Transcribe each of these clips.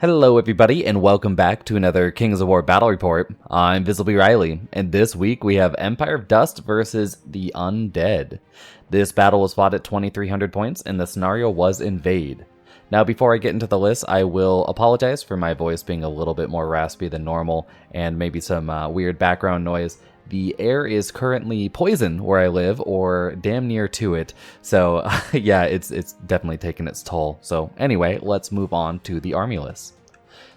Hello everybody and welcome back to another Kings of War Battle Report. I'm Visibly Riley, and this week we have Empire of Dust versus the Undead. This battle was fought at 2300 points and the scenario was Invade. Now before I get into the list, I will apologize for my voice being a little bit more raspy than normal and maybe some weird background noise. The air is currently poison where I live, or damn near to it, so yeah, it's definitely taken its toll. So anyway, let's move on to the army list.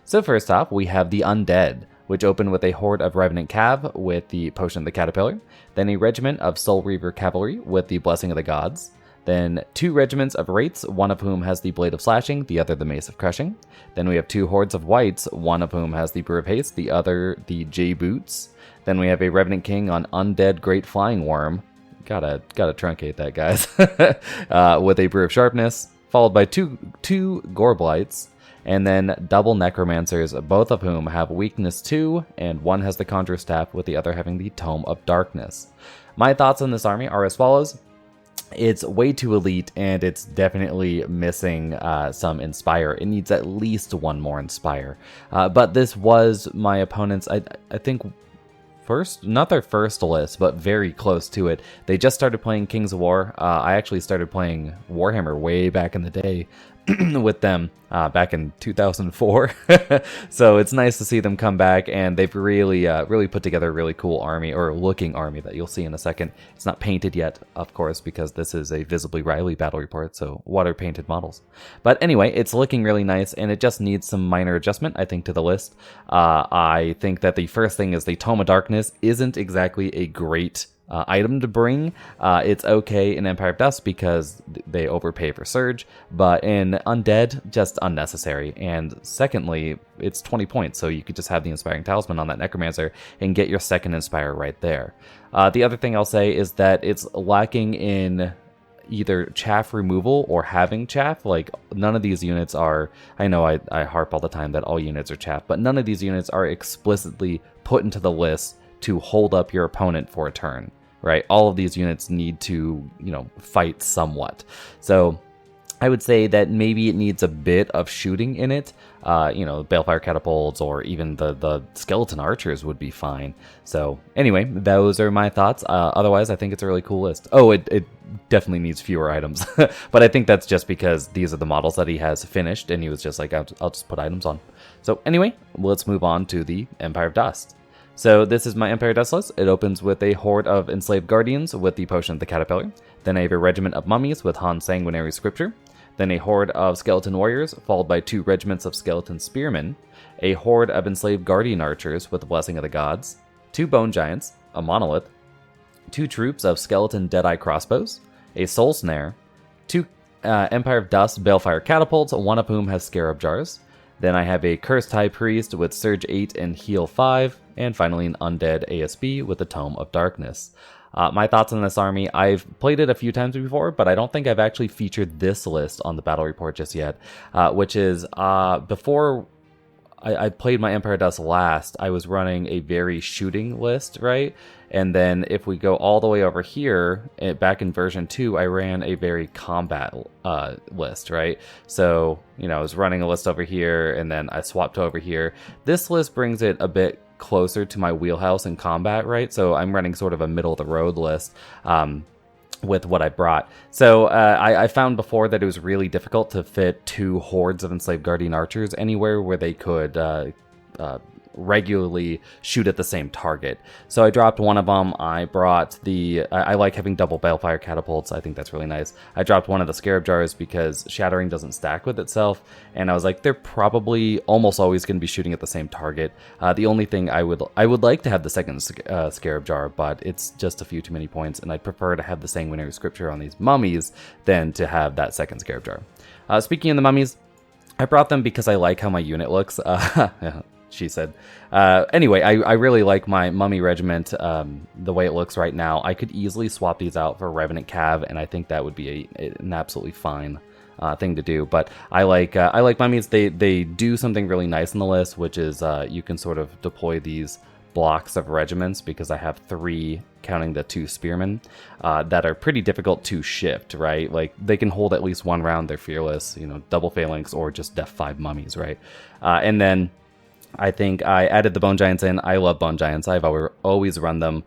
So first off, we have the Undead, which open with a horde of Revenant Cav with the Potion of the Caterpillar, then a regiment of Soul Reaver Cavalry with the Blessing of the Gods, then 2 regiments of Wraiths, one of whom has the Blade of Slashing, the other the Mace of Crushing. Then we have 2 hordes of Wights, one of whom has the Brew of Haste, the other the J-Boots. Then we have a Revenant King on Undead Great Flying Worm. Gotta truncate that, guys. With a Brew of Sharpness, followed by two Gorblights, and then double Necromancers, both of whom have Weakness 2, and one has the Conjure Staff, with the other having the Tome of Darkness. My thoughts on this army are as follows. It's way too elite, and it's definitely missing some Inspire. It needs at least one more Inspire. But this was my opponent's, I think, not their first list, but very close to it. They just started playing Kings of War. I actually started playing Warhammer way back in the day with them back in 2004. So it's nice to see them come back, and they've really put together a really cool army, or looking army, that you'll see in a second. It's not painted yet, of course, because this is a Visibly Riley battle report, so water painted models. But anyway, it's looking really nice, and it just needs some minor adjustment, I think, to the list. I think that the first thing is the Tome of Darkness isn't exactly a great item to bring. It's okay in Empire of Dust because they overpay for Surge, but in Undead, just unnecessary. And secondly, it's 20 points, so you could just have the Inspiring Talisman on that Necromancer and get your second Inspire right there. The other thing I'll say is that it's lacking in either chaff removal or having chaff. Like, none of these units are, I know I harp all the time that all units are chaff, but none of these units are explicitly put into the list to hold up your opponent for a turn, right? All of these units need to, fight somewhat. So I would say that maybe it needs a bit of shooting in it. Balefire Catapults or even the Skeleton Archers would be fine. So anyway, those are my thoughts. Otherwise, I think it's a really cool list. Oh, it definitely needs fewer items. But I think that's just because these are the models that he has finished, and he was just like, I'll just put items on. So anyway, let's move on to the Empire of Dust. So this is my Empire Dust list. It opens with a horde of enslaved guardians with the Potion of the Caterpillar. Then I have a regiment of mummies with Han's Sanguinary Scripture. Then a horde of skeleton warriors, followed by 2 regiments of skeleton spearmen. A horde of enslaved guardian archers with the Blessing of the Gods. 2 bone giants, a monolith. 2 troops of skeleton Deadeye crossbows. A soul snare. 2 Empire of Dust Balefire catapults, one of whom has scarab jars. Then I have a Cursed High Priest with Surge 8 and Heal 5, and finally an Undead ASB with the Tome of Darkness. My thoughts on this army, I've played it a few times before, but I don't think I've actually featured this list on the battle report just yet, which is, before I played my Empire Dust last, I was running a very shooting list, right? And then if we go all the way over here, back in version 2, I ran a very combat list, right? So, I was running a list over here, and then I swapped to over here. This list brings it a bit closer to my wheelhouse in combat, right? So I'm running sort of a middle-of-the-road list with what I brought. So I found before that it was really difficult to fit 2 hordes of enslaved guardian archers anywhere where they could regularly shoot at the same target. So I dropped one of them. I brought I like having double balefire catapults. I think that's really nice. I dropped one of the scarab jars because shattering doesn't stack with itself, and I was like, they're probably almost always going to be shooting at the same target. The only thing I would like to have the second scarab jar, but it's just a few too many points, and I'd prefer to have the Sanguinary Scripture on these mummies than to have that second scarab jar. Speaking of the mummies, I brought them because I like how my unit looks. She said. Anyway, I really like my mummy regiment, the way it looks right now. I could easily swap these out for Revenant Cav, and I think that would be an absolutely fine thing to do. But I like mummies. They do something really nice in the list, which is you can sort of deploy these blocks of regiments, because I have 3, counting the 2 spearmen, that are pretty difficult to shift, right? Like, they can hold at least 1 round, they're fearless, you know, double phalanx or just def 5 mummies, right? And then I think I added the Bone Giants in. I love Bone Giants. I've always run them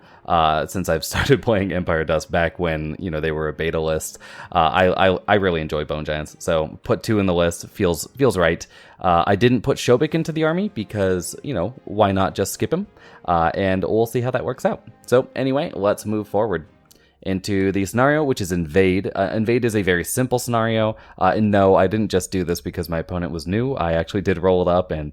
since I've started playing Empire Dust back when, you know, they were a beta list. I really enjoy Bone Giants, so put 2 in the list feels right. I didn't put Shobik into the army because, you know, why not just skip him? And we'll see how that works out. So anyway, let's move forward into the scenario, which is Invade. Invade is a very simple scenario. And no, I didn't just do this because my opponent was new. I actually did roll it up and,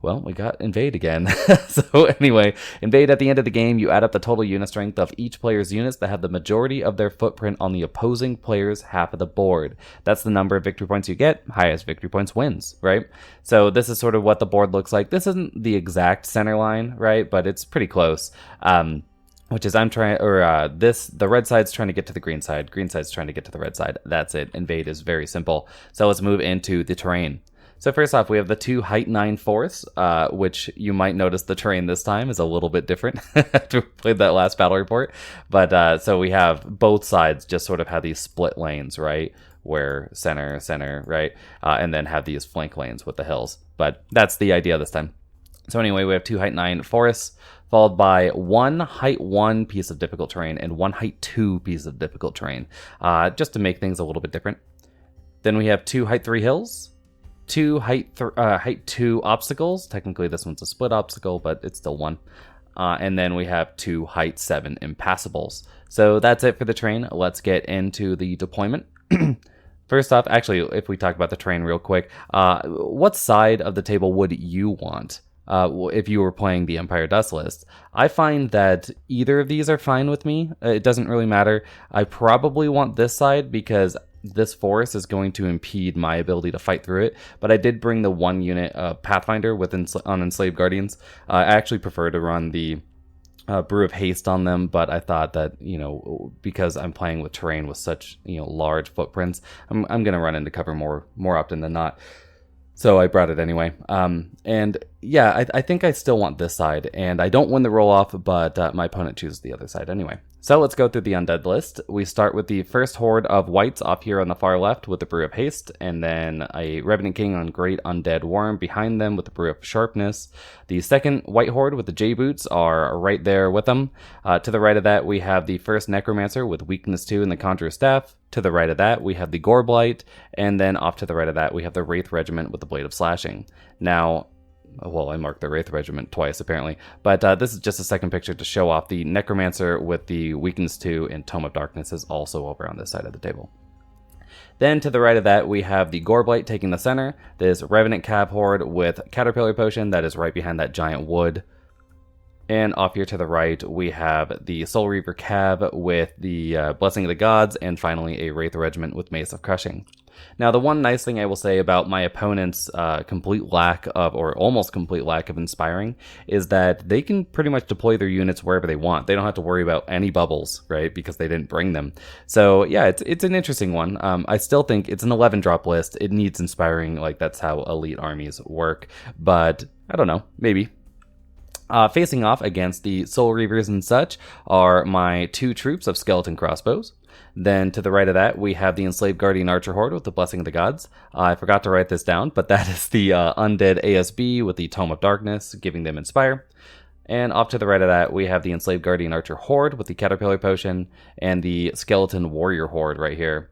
well, we got Invade again. So anyway, Invade, at the end of the game, you add up the total unit strength of each player's units that have the majority of their footprint on the opposing player's half of the board. That's the number of victory points you get. Highest victory points wins, right? So this is sort of what the board looks like. This isn't the exact center line, right? But it's pretty close. Which is the red side's trying to get to the green side. Green side's trying to get to the red side. That's it. Invade is very simple. So let's move into the terrain. So first off, we have the 2 height 9 forests, which you might notice the terrain this time is a little bit different after we played that last battle report. But so we have both sides just sort of have these split lanes, right? Where center, right? And then have these flank lanes with the hills. But that's the idea this time. So anyway, we have 2 height 9 forests, followed by 1 height 1 piece of difficult terrain and 1 height 2 piece of difficult terrain, just to make things a little bit different. Then we have 2 height 3 hills, 2 height 2 obstacles. Technically, this one's a split obstacle, but it's still 1. And then we have 2 height 7 impassables. So that's it for the terrain. Let's get into the deployment. First off, actually, if we talk about the terrain real quick, what side of the table would you want if you were playing the Empire Dust list? I find that either of these are fine with me. It doesn't really matter. I probably want this side because this forest is going to impede my ability to fight through it, but I did bring the 1 unit Pathfinder on Enslaved Guardians. I actually prefer to run the Brew of Haste on them, but I thought that, you know, because I'm playing with terrain with such, you know, large footprints, I'm going to run into cover more often than not. So I brought it anyway. And yeah, I think I still want this side, and I don't win the roll-off, but my opponent chooses the other side anyway. So let's go through the Undead list. We start with the first horde of whites off here on the far left with the Brew of Haste, and then a Revenant King on Great Undead Worm behind them with the Brew of Sharpness. The second white horde with the J-Boots are right there with them. To the right of that, we have the first Necromancer with Weakness 2 and the Conjurer Staff. To the right of that, we have the Goreblight, and then off to the right of that, we have the Wraith Regiment with the Blade of Slashing. Now, well, I marked the Wraith Regiment twice, apparently. But this is just a second picture to show off the Necromancer with the Weakness 2 and Tome of Darkness is also over on this side of the table. Then to the right of that, we have the Goreblight taking the center. This Revenant Cab Horde with Caterpillar Potion that is right behind that giant wood. And off here to the right, we have the Soul Reaver Cab with the Blessing of the Gods, and finally a Wraith Regiment with Mace of Crushing. Now, the one nice thing I will say about my opponent's complete lack of, or almost complete lack of inspiring, is that they can pretty much deploy their units wherever they want. They don't have to worry about any bubbles, right? Because they didn't bring them. So yeah, it's an interesting one. I still think it's an 11-drop list. It needs inspiring, like that's how elite armies work. But I don't know, maybe. Facing off against the Soul Reavers and such are my 2 troops of Skeleton Crossbows. Then to the right of that, we have the Enslaved Guardian Archer Horde with the Blessing of the Gods. I forgot to write this down, but that is the Undead ASB with the Tome of Darkness, giving them Inspire. And off to the right of that, we have the Enslaved Guardian Archer Horde with the Caterpillar Potion and the Skeleton Warrior Horde right here.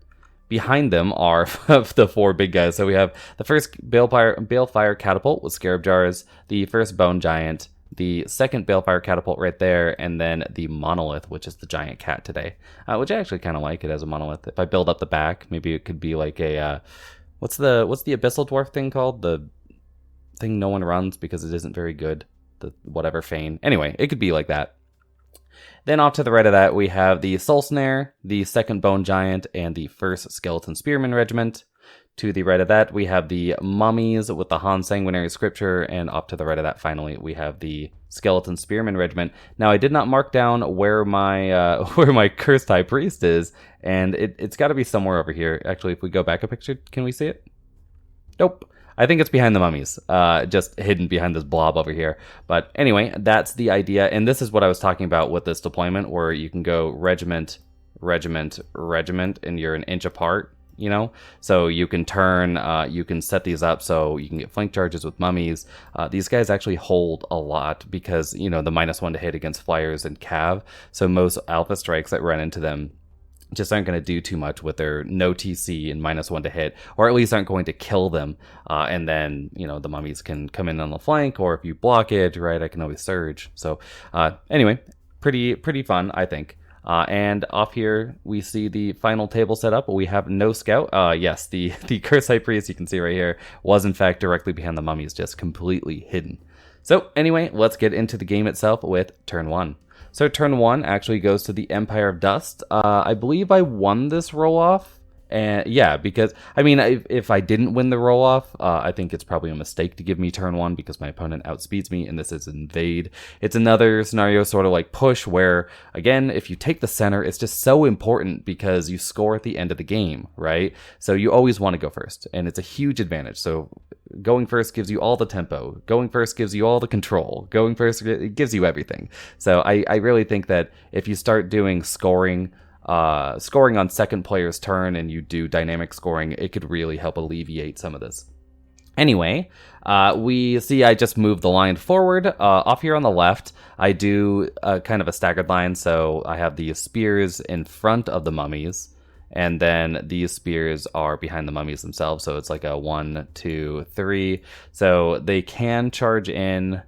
Behind them are the 4 big guys. So we have the first Balefire Catapult with Scarab Jars, the first Bone Giant, the second Balefire Catapult right there, and then the Monolith, which is the giant cat today, which I actually kind of like it as a monolith. If I build up the back, maybe it could be like a, what's the Abyssal Dwarf thing called? The thing no one runs because it isn't very good. The whatever Fane. Anyway, it could be like that. Then off to the right of that, we have the Soul Snare, the second Bone Giant, and the first Skeleton Spearman Regiment. To the right of that, we have the Mummies with the Han Sanguinary Scripture, and off to the right of that, finally, we have the Skeleton Spearman Regiment. Now, I did not mark down where my Cursed High Priest is, and it's got to be somewhere over here. Actually, if we go back a picture, can we see it? Nope. I think it's behind the mummies, just hidden behind this blob over here. But anyway, that's the idea. And this is what I was talking about with this deployment, where you can go regiment, regiment, regiment, and you're an inch apart, you know? So you can turn, you can set these up so you can get flank charges with mummies. These guys actually hold a lot because, you know, the -1 to hit against flyers and cav. So most alpha strikes that run into them just aren't going to do too much with their no TC and -1 to hit, or at least aren't going to kill them. And then, you know, the mummies can come in on the flank, or if you block it, right, I can always surge. So anyway, pretty fun, I think. And off here, we see the final table set up. We have no scout. Yes, the Curse High Priest, you can see right here, was in fact directly behind the mummies, just completely hidden. So anyway, let's get into the game itself with turn 1. So turn 1 actually goes to the Empire of Dust. I believe I won this roll-off. And yeah, because, I mean, if I didn't win the roll-off, I think it's probably a mistake to give me turn 1 because my opponent outspeeds me, and this is Invade. It's another scenario sort of like Push where, again, if you take the center, it's just so important because you score at the end of the game, right? So you always want to go first, and it's a huge advantage. So going first gives you all the tempo. Going first gives you all the control. Going first, it gives you everything. So I really think that if you start doing scoring on second player's turn and you do dynamic scoring, it could really help alleviate some of this. Anyway, we see I just moved the line forward. Off here on the left, I do kind of a staggered line. So I have the spears in front of the mummies, and then these spears are behind the mummies themselves. So it's like a 1, 2, 3. So they can charge in.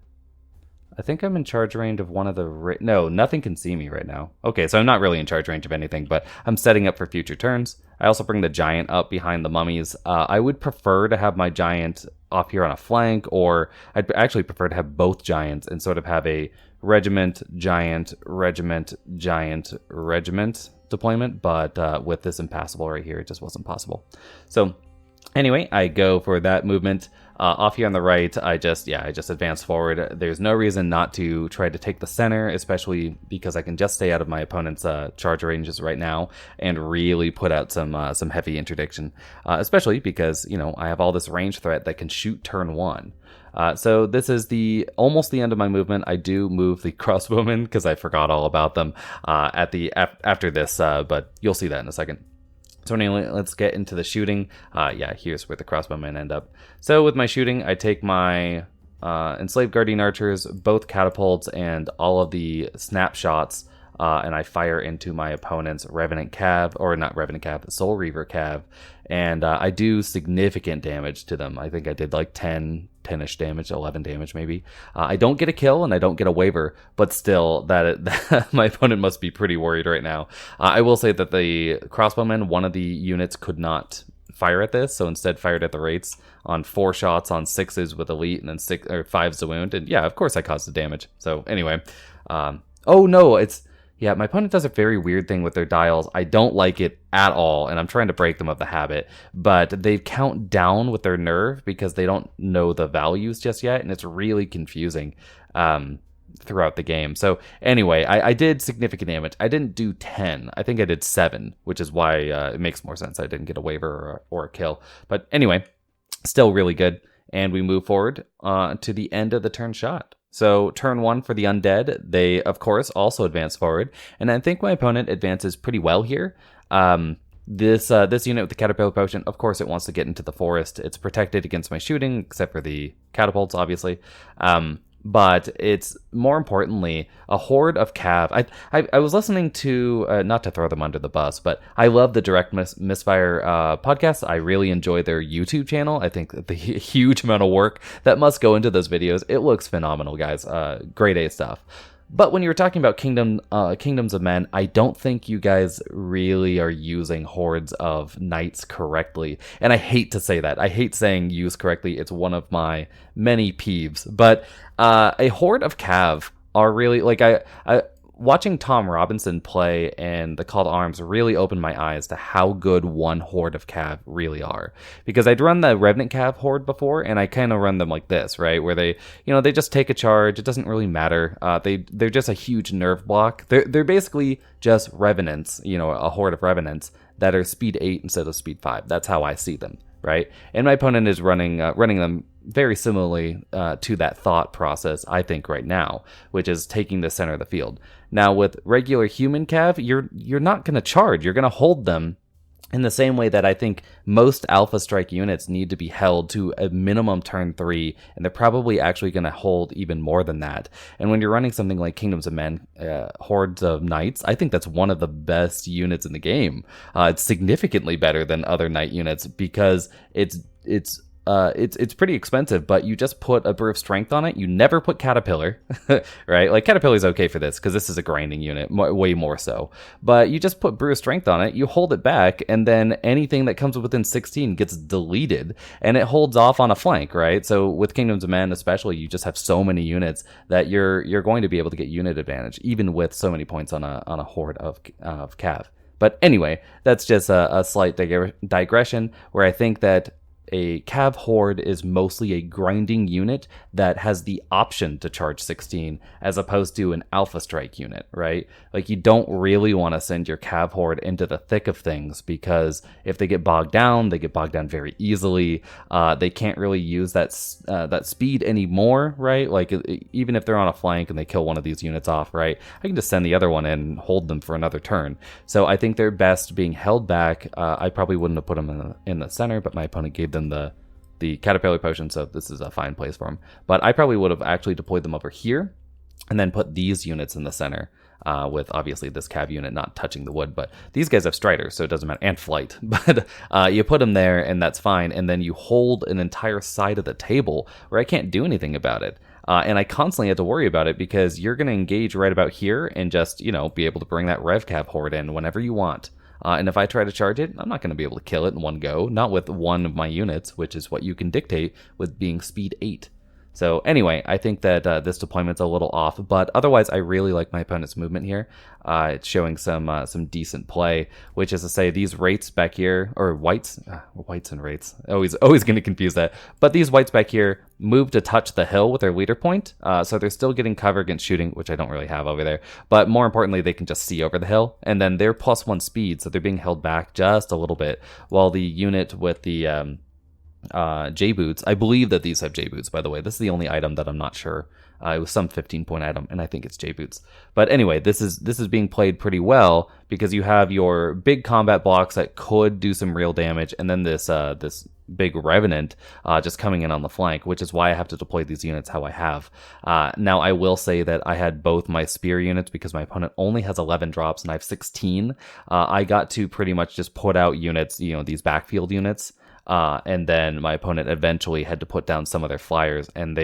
I think I'm in charge range of one of the... No, nothing can see me right now. Okay, so I'm not really in charge range of anything, but I'm setting up for future turns. I also bring the giant up behind the mummies. I would prefer to have my giant off here on a flank, or I'd actually prefer to have both giants and sort of have a regiment, giant, regiment, giant, regiment deployment, but with this impassable right here, it just wasn't possible. So anyway, I go for that movement. Off here on the right, I just advance forward. There's no reason not to try to take the center, especially because I can just stay out of my opponent's charge ranges right now and really put out some heavy interdiction, especially because, you know, I have all this range threat that can shoot turn 1. So this is almost the end of my movement. I do move the crossbowmen because I forgot all about them after this, but you'll see that in a second. So anyway, let's get into the shooting. Yeah, here's where the crossbowmen end up. So with my shooting, I take my Enslaved Guardian Archers, both catapults, and all of the snapshots, and I fire into my opponent's Revenant Cav, or not Revenant Cav, Soul Reaver Cav, and I do significant damage to them. I think I did like 10-ish damage, 11 damage maybe. I don't get a kill and I don't get a waiver, but still, my opponent must be pretty worried right now. I will say that the crossbowmen, one of the units could not fire at this, so instead fired at the rates on 4 shots on 6s with elite, and then 5's a wound, and yeah, of course I caused the damage. So anyway, oh no, yeah, my opponent does a very weird thing with their dials. I don't like it at all, and I'm trying to break them of the habit, but they count down with their nerve because they don't know the values just yet, and it's really confusing throughout the game. So anyway, I did significant damage. I didn't do 10. I think I did 7, which is why it makes more sense I didn't get a waiver or a kill. But anyway, still really good, and we move forward to the end of the turn shot. So turn 1 for the Undead, they, of course, also advance forward. And I think my opponent advances pretty well here. This unit with the Caterpillar Potion, of course, it wants to get into the forest. It's protected against my shooting, except for the catapults, obviously. But it's, more importantly, a horde of cav. I was listening to, not to throw them under the bus, but I love the Direct Misfire podcast. I really enjoy their YouTube channel. I think the huge amount of work that must go into those videos. It looks phenomenal, guys. Grade A stuff. But when you were talking about Kingdoms of Men, I don't think you guys really are using hordes of knights correctly. And I hate to say that. I hate saying use correctly. It's one of my many peeves. But a horde of cav are really, like, watching Tom Robinson play and the Call to Arms really opened my eyes to how good one horde of cav really are. Because I'd run the Revenant Cav horde before, and I kind of run them like this, right? Where they just take a charge. It doesn't really matter. They're just a huge nerve block. They're basically just Revenants, a horde of Revenants that are speed 8 instead of speed 5. That's how I see them. right? And my opponent is running them very similarly to that thought process, I think, right now, which is taking the center of the field. Now, with regular human cav, you're not going to charge. You're going to hold them in the same way that I think most Alpha Strike units need to be held to a minimum turn 3, and they're probably actually going to hold even more than that. And when you're running something like Kingdoms of Men, Hordes of Knights, I think that's one of the best units in the game. It's significantly better than other Knight units because it's pretty expensive, but you just put a Brew of Strength on it. You never put Caterpillar, right? Like, Caterpillar's okay for this, because this is a grinding unit, way more so. But you just put Brew of Strength on it, you hold it back, and then anything that comes within 16 gets deleted, and it holds off on a flank, right? So with Kingdoms of Men especially, you just have so many units that you're going to be able to get unit advantage, even with so many points on a horde of Cav. But anyway, that's just a slight digression, where I think that a Cav Horde is mostly a grinding unit that has the option to charge 16 as opposed to an Alpha Strike unit, right? Like, you don't really want to send your Cav Horde into the thick of things, because if they get bogged down, they get bogged down very easily. They can't really use that speed anymore, right? Like, even if they're on a flank and they kill one of these units off, right? I can just send the other one in and hold them for another turn. So I think they're best being held back. I probably wouldn't have put them in the center, but my opponent gave them the Caterpillar Potion, so this is a fine place for them. But I probably would have actually deployed them over here and then put these units in the center, with obviously this Cav unit not touching the wood. But these guys have Strider, so it doesn't matter, and Flight. But you put them there, and that's fine. And then you hold an entire side of the table where I can't do anything about it. And I constantly have to worry about it, because you're going to engage right about here and just, be able to bring that Rev Cav Horde in whenever you want. And if I try to charge it, I'm not going to be able to kill it in one go. Not with one of my units, which is what you can dictate with being speed 8. So anyway, I think that this deployment's a little off, but otherwise I really like my opponent's movement here. It's showing some decent play, which is to say these rates back here, or whites and rates, always going to confuse that. But these whites back here move to touch the hill with their leader point, so they're still getting cover against shooting, which I don't really have over there. But more importantly, they can just see over the hill, and then they're +1 speed, so they're being held back just a little bit, while the unit with the J-Boots, I believe that these have J-Boots, by the way. This is the only item that I'm not sure. It was some 15-point item, and I think it's J-Boots. But anyway, this is being played pretty well, because you have your big combat blocks that could do some real damage, and then this big Revenant just coming in on the flank, which is why I have to deploy these units how I have. Now, I will say that I had both my spear units, because my opponent only has 11 drops, and I have 16. I got to pretty much just put out units, these backfield units, and then my opponent eventually had to put down some of their flyers, and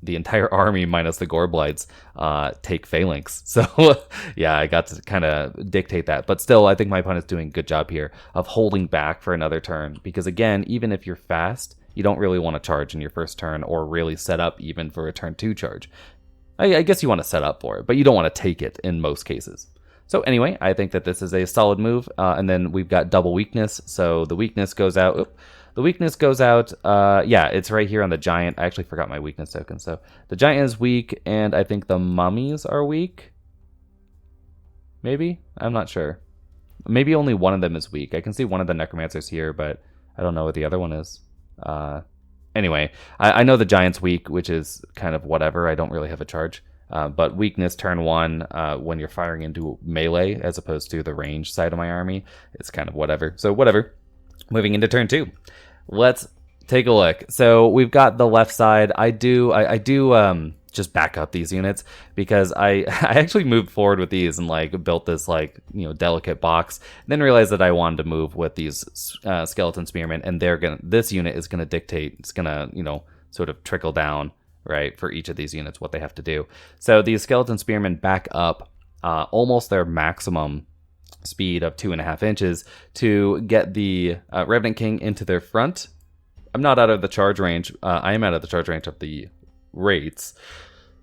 the entire army minus the Gorblights take phalanx. So yeah, I got to kind of dictate that. But still, I think my opponent's doing a good job here of holding back for another turn, because again, even if you're fast, you don't really want to charge in your first turn, or really set up even for a turn 2 charge. I guess you want to set up for it, but you don't want to take it in most cases. So anyway, I think that this is a solid move, and then we've got double weakness, so the weakness goes out. The weakness goes out, yeah, it's right here on the Giant. I actually forgot my weakness token, so the Giant is weak, and I think the Mummies are weak? Maybe? I'm not sure. Maybe only one of them is weak. I can see one of the Necromancers here, but I don't know what the other one is. Anyway, I know the Giant's weak, which is kind of whatever. I don't really have a charge. But weakness turn 1, when you're firing into melee as opposed to the range side of my army, it's kind of whatever. So whatever. Moving into turn 2, let's take a look. So we've got the left side. I do just back up these units, because I actually moved forward with these and built this delicate box, and then realized that I wanted to move with these skeleton spearmen, and this unit is gonna dictate. It's gonna sort of trickle down, right, for each of these units, what they have to do. So these skeleton spearmen back up almost their maximum speed of 2.5 inches to get the Revenant King into their front. I'm not out of the charge range. I am out of the charge range of the rates,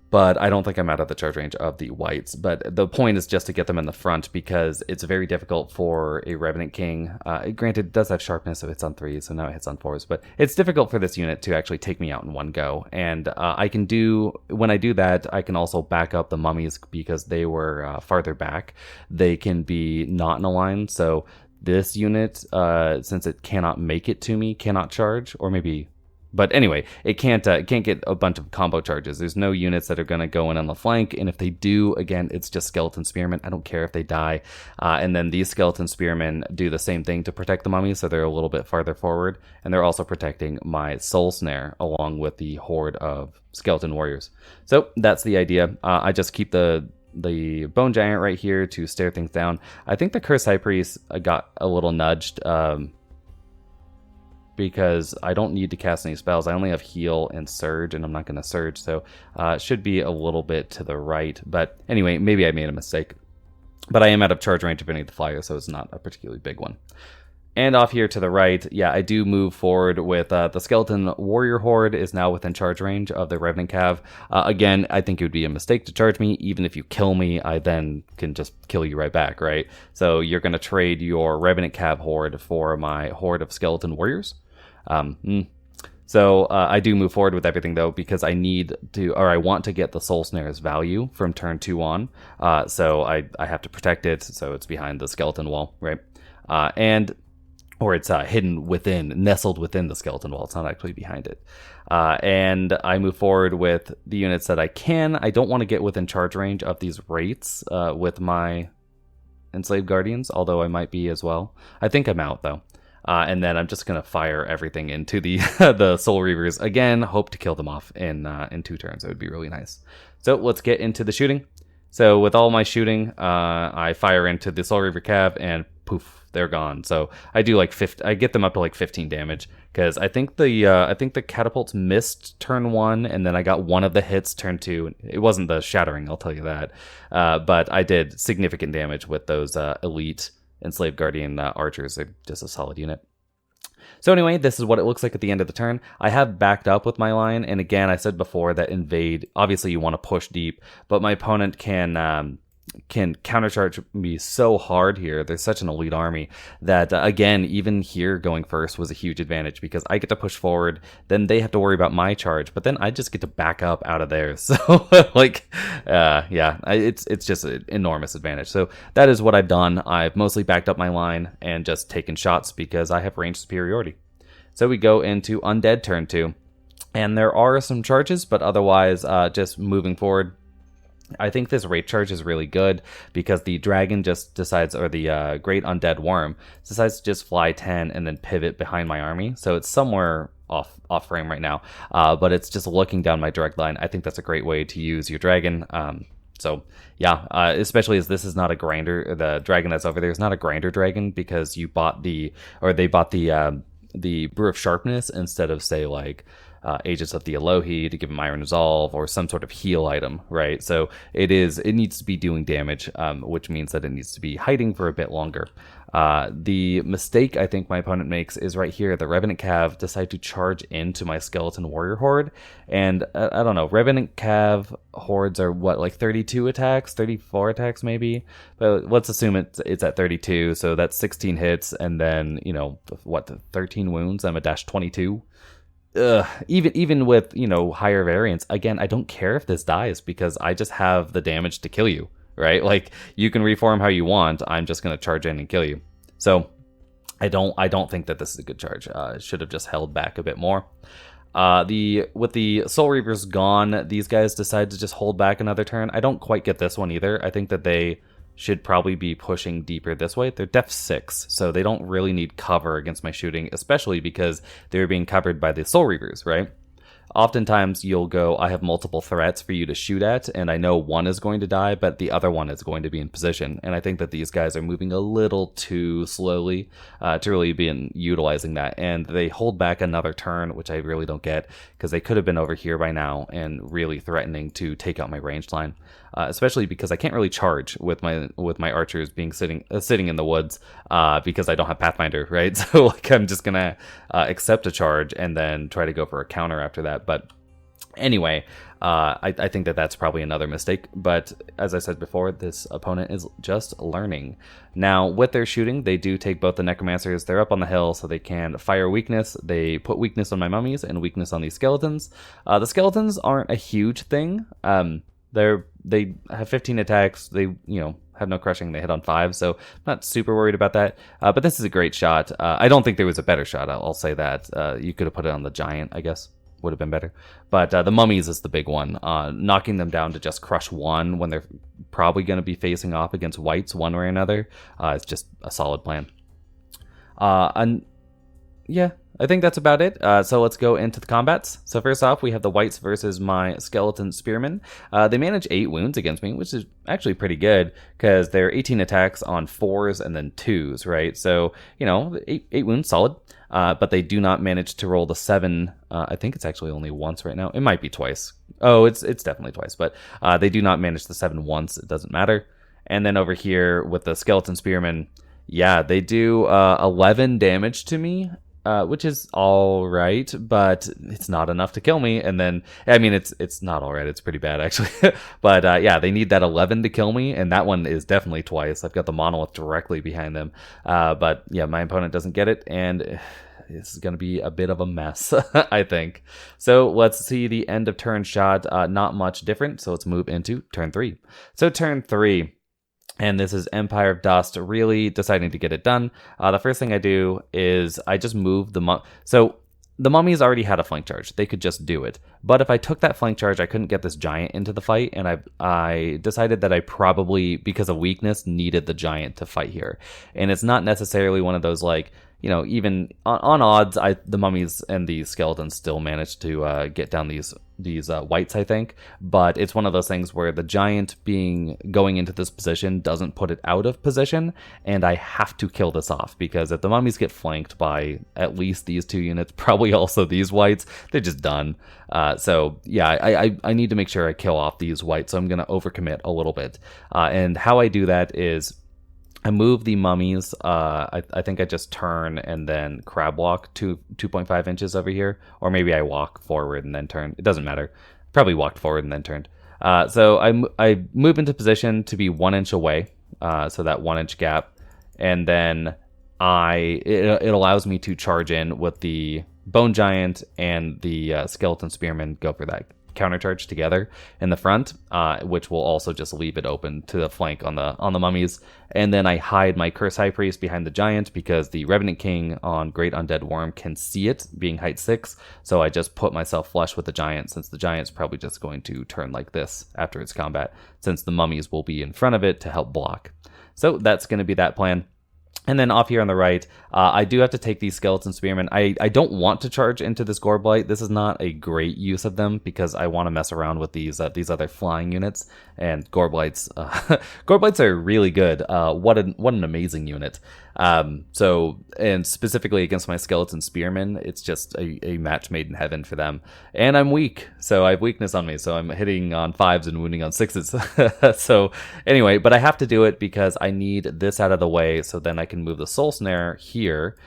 but I don't think I'm out of the charge range of the whites. But the point is just to get them in the front, because it's very difficult for a Revenant King. Granted, it does have sharpness, so it's on 3s, so now it hits on 4s. But it's difficult for this unit to actually take me out in one go. And when I do that, I can also back up the Mummies, because they were farther back. They can be not in a line, so this unit, since it cannot make it to me, cannot charge, or maybe... But anyway, it can't get a bunch of combo charges. There's no units that are going to go in on the flank, and if they do, again, it's just Skeleton Spearmen. I don't care if they die. And then these Skeleton Spearmen do the same thing to protect the mummies, so they're a little bit farther forward, and they're also protecting my Soul Snare along with the horde of Skeleton Warriors. So that's the idea. I just keep the Bone Giant right here to stare things down. I think the Curse High Priest got a little nudged, because I don't need to cast any spells. I only have Heal and Surge, and I'm not going to Surge, so it should be a little bit to the right. But anyway, maybe I made a mistake. But I am out of charge range of any of the flyers, so it's not a particularly big one. And off here to the right, yeah, I do move forward with the Skeleton Warrior Horde is now within charge range of the Revenant Cav. Again, I think it would be a mistake to charge me. Even if you kill me, I then can just kill you right back, right? So you're going to trade your Revenant Cav Horde for my Horde of Skeleton Warriors. So I do move forward with everything though, because I need to, or I want to get the Soul Snare's value from turn 2 on. So I have to protect it, so it's behind the skeleton wall, right? Or it's hidden within, nestled within the skeleton wall. It's not actually behind it. And I move forward with the units that I can. I don't want to get within charge range of these wraiths with my Enslaved Guardians, although I might be as well. I think I'm out though. And then I'm just going to fire everything into the the Soul Reavers. Again, hope to kill them off in 2 turns. It would be really nice. So let's get into the shooting. So with all my shooting, I fire into the Soul Reaver Cav, and poof, they're gone. So I do like I get them up to like 15 damage, because I think the catapults missed turn 1, and then I got one of the hits turn 2. It wasn't the shattering, I'll tell you that. But I did significant damage with those elite Enslaved Guardian archers. They're just a solid unit. So anyway, this is what it looks like at the end of the turn. I have backed up with my line, and again, I said before that Invade, obviously you want to push deep, but my opponent can countercharge me so hard here. There's such an elite army that, again, even here going first was a huge advantage, because I get to push forward, then they have to worry about my charge, but then I just get to back up out of there. So, it's just an enormous advantage. So that is what I've done. I've mostly backed up my line and just taken shots because I have range superiority. So we go into Undead turn 2, and there are some charges, but otherwise, just moving forward. I think this rate charge is really good, because the dragon just decides, or the great undead worm decides to just fly 10 and then pivot behind my army. So it's somewhere off frame right now, but it's just looking down my direct line. I think that's a great way to use your dragon. So yeah, especially as this is not a grinder. The dragon that's over there is not a grinder dragon, because they bought the Brew of Sharpness instead of, say, like Aegis of the Elohi to give him Iron Resolve or some sort of heal item, right? So it needs to be doing damage, which means that it needs to be hiding for a bit longer. The mistake I think my opponent makes is right here. The Revenant Cav decide to charge into my Skeleton Warrior Horde, and I don't know, Revenant Cav hordes are what, like 32 attacks, 34 attacks maybe, but let's assume it's at 32, so that's 16 hits, and then, you know, what, 13 wounds. I'm a dash 22. Even with, you know, higher variance, again, I don't care if this dies, because I just have the damage to kill you, right? Like, you can reform how you want. I'm just going to charge in and kill you. So I don't think that this is a good charge. Should have just held back a bit more. With the Soul Reavers gone, these guys decide to just hold back another turn. I don't quite get this one either. I think that they should probably be pushing deeper this way. They're def 6, so they don't really need cover against my shooting, especially because they're being covered by the Soul Reavers, right? Oftentimes you'll go, I have multiple threats for you to shoot at, and I know one is going to die, but the other one is going to be in position. And I think that these guys are moving a little too slowly to really be utilizing that. And they hold back another turn, which I really don't get, because they could have been over here by now and really threatening to take out my ranged line. Especially because I can't really charge with my archers being sitting in the woods, because I don't have Pathfinder, right? So like, I'm just gonna accept a charge and then try to go for a counter after that. But anyway, I think that that's probably another mistake. But as I said before, this opponent is just learning. Now, with their shooting, they do take both the Necromancers. They're up on the hill, so they can fire weakness. They put weakness on my mummies and weakness on these skeletons. The skeletons aren't a huge thing. They have 15 attacks. They, you know, have no crushing. They hit on 5, so I'm not super worried about that. But this is a great shot. I don't think there was a better shot. I'll say that. You could have put it on the giant, I guess. Would have been better. But the mummies is the big one. Knocking them down to just crush 1 when they're probably going to be facing off against whites one way or another is just a solid plan. And yeah, I think that's about it. So let's go into the combats. So first off, we have the whites versus my skeleton spearmen. They manage 8 wounds against me, which is actually pretty good because they're 18 attacks on 4s and then 2s, right? So, 8 wounds, solid. But they do not manage to roll the 7. I think it's actually only once right now. It might be twice. Oh, it's definitely twice. But they do not manage the 7 once. It doesn't matter. And then over here with the skeleton spearmen, yeah, they do 11 damage to me, which is all right, but it's not enough to kill me. And then, I mean, it's not all right. It's pretty bad, actually. But yeah, they need that 11 to kill me, and that one is definitely twice. I've got the monolith directly behind them. But yeah, my opponent doesn't get it, and this is going to be a bit of a mess, I think. So let's see the end of turn shot. Not much different, so let's move into turn 3. So turn 3. And this is Empire of Dust, really deciding to get it done. The first thing I do is I just move the So the mummies already had a flank charge. They could just do it. But if I took that flank charge, I couldn't get this giant into the fight. And I decided that I probably, because of weakness, needed the giant to fight here. And it's not necessarily one of those like, even on odds, the mummies and the skeletons still managed to get down these whites, I think. But it's one of those things where the giant going into this position doesn't put it out of position, and I have to kill this off, because if the mummies get flanked by at least these 2 units, probably also these whites, they're just done. So yeah, I need to make sure I kill off these whites, so I'm going to overcommit a little bit. And how I do that is I move the mummies. I think I just turn and then crab walk 2.5 inches over here, or maybe I walk forward and then turn. It doesn't matter. Probably walked forward and then turned. So I move into position to be 1 inch away, so that 1 inch gap, and then it allows me to charge in with the bone giant and the skeleton spearman. Go for that counter charge together in the front, which will also just leave it open to the flank on the mummies. And then I hide my Curse High Priest behind the giant, because the Revenant King on Great Undead Worm can see it being height 6. So I just put myself flush with the giant, since the giant's probably just going to turn like this after its combat, since the mummies will be in front of it to help block. So that's going to be that plan. And then off here on the right, I do have to take these skeleton spearmen. I don't want to charge into this Goreblight. This is not a great use of them, because I want to mess around with these other flying units. And Goreblights, Goreblights are really good. What an amazing unit. So, and specifically against my skeleton spearmen, it's just a match made in heaven for them. And I'm weak, so I have weakness on me, so I'm hitting on 5s and wounding on 6s. So anyway, but I have to do it because I need this out of the way, so then I can move the soul snare here,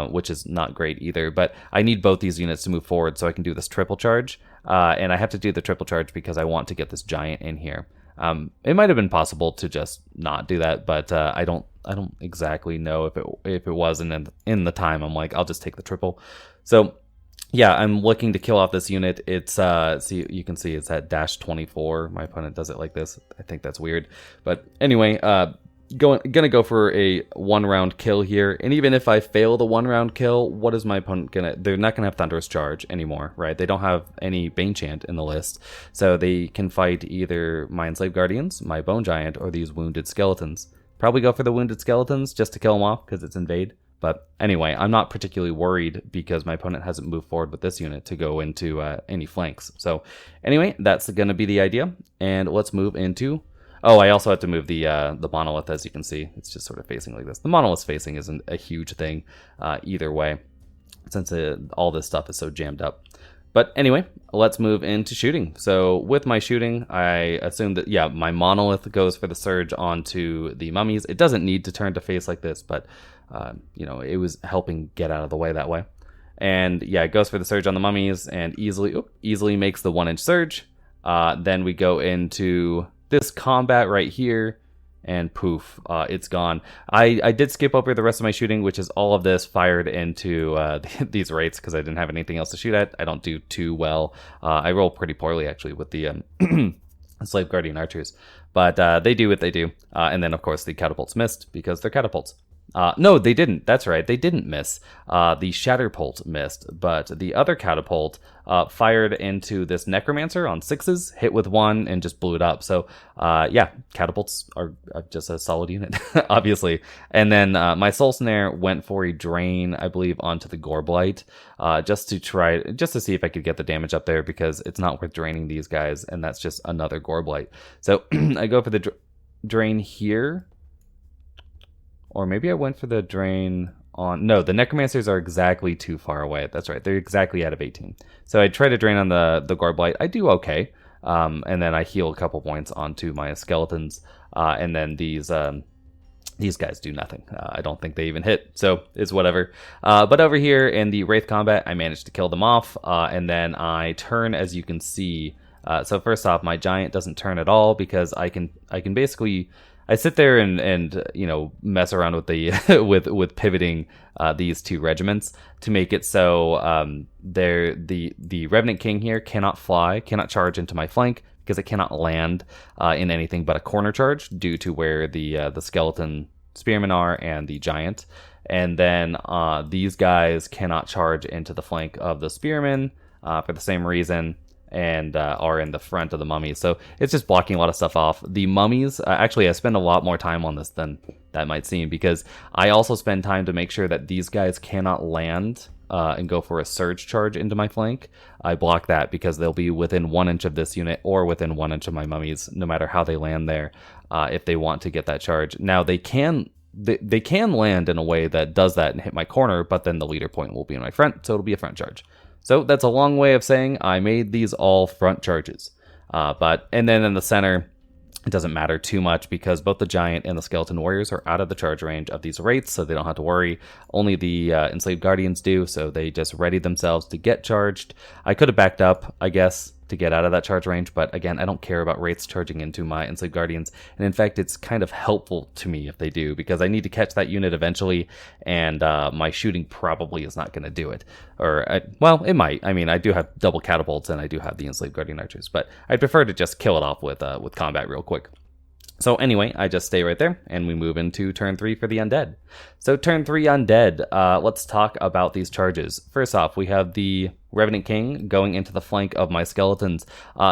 which is not great either. But I need both these units to move forward so I can do this triple charge. And I have to do the triple charge because I want to get this giant in here. It might have been possible to just not do that, but I don't exactly know if it wasn't in the time. I'm like, I'll just take the triple. So yeah, I'm looking to kill off this unit. It's see, you can see it's at -24. My opponent does it like this. I think that's weird, but anyway, gonna go for a 1-round kill here. And even if I fail the 1-round kill, what is my opponent gonna? They're not gonna have Thunderous Charge anymore, right? They don't have any Bane Chant in the list, so they can fight either my Enslaved Guardians, my Bone Giant, or these Wounded Skeletons. Probably go for the Wounded Skeletons just to kill them off because it's Invade. But anyway, I'm not particularly worried because my opponent hasn't moved forward with this unit to go into any flanks. So anyway, that's going to be the idea. And let's move into... Oh, I also have to move the monolith, as you can see. It's just sort of facing like this. The monolith facing isn't a huge thing either way, since all this stuff is so jammed up. But anyway, let's move into shooting. So with my shooting, I assume that, yeah, my monolith goes for the surge onto the mummies. It doesn't need to turn to face like this, but, it was helping get out of the way that way. And yeah, it goes for the surge on the mummies and easily makes the 1-inch surge. Then we go into this combat right here, and poof, it's gone. I did skip over the rest of my shooting, which is all of this fired into these wraiths because I didn't have anything else to shoot at. I don't do too well. I roll pretty poorly, actually, with the Enslaved Guardian Archers. But they do what they do. And then, of course, the catapults missed because they're catapults. No, they didn't. That's right. They didn't miss. The Shatterpult missed, but the other catapult fired into this Necromancer on 6s, hit with 1, and just blew it up. So, yeah, catapults are just a solid unit, obviously. And then my Soul Snare went for a drain, I believe, onto the Goreblight, just to see if I could get the damage up there, because it's not worth draining these guys, and that's just another Goreblight. So I go for the drain here. Or maybe I went for the drain on... No, the Necromancers are exactly too far away. That's right. They're exactly out of 18. So I try to drain on the Goreblight. I do okay. And then I heal a couple points onto my skeletons. And then these guys do nothing. I don't think they even hit. So it's whatever. But over here in the Wraith combat, I managed to kill them off. And then I turn, as you can see... so first off, my Giant doesn't turn at all because I can basically... I sit there and you know, mess around with the with pivoting these two regiments to make it so the Revenant King here cannot charge into my flank because it cannot land in anything but a corner charge due to where the skeleton spearmen are and the giant. And then these guys cannot charge into the flank of the spearmen for the same reason, and are in the front of the mummies. So it's just blocking a lot of stuff off. The mummies, actually I spend a lot more time on this than that might seem, because I also spend time to make sure that these guys cannot land and go for a surge charge into my flank. I block that because they'll be within 1 inch of this unit or within 1 inch of my mummies, no matter how they land there, if they want to get that charge. Now they can land in a way that does that and hit my corner, but then the leader point will be in my front, so it'll be a front charge. So that's a long way of saying I made these all front charges. And then in the center, it doesn't matter too much because both the Giant and the Skeleton Warriors are out of the charge range of these Wraiths, so they don't have to worry. Only the Enslaved Guardians do, so they just ready themselves to get charged. I could have backed up, I guess, to get out of that charge range, but again, I don't care about Wraiths charging into my Enslaved Guardians, and in fact, it's kind of helpful to me if they do, because I need to catch that unit eventually, and my shooting probably is not going to do it. Well, it might. I mean, I do have double catapults, and I do have the Enslaved Guardian Archers, but I'd prefer to just kill it off with combat real quick. So anyway, I just stay right there, and we move into turn 3 for the Undead. So turn 3 Undead, let's talk about these charges. First off, we have the Revenant King going into the flank of my skeletons.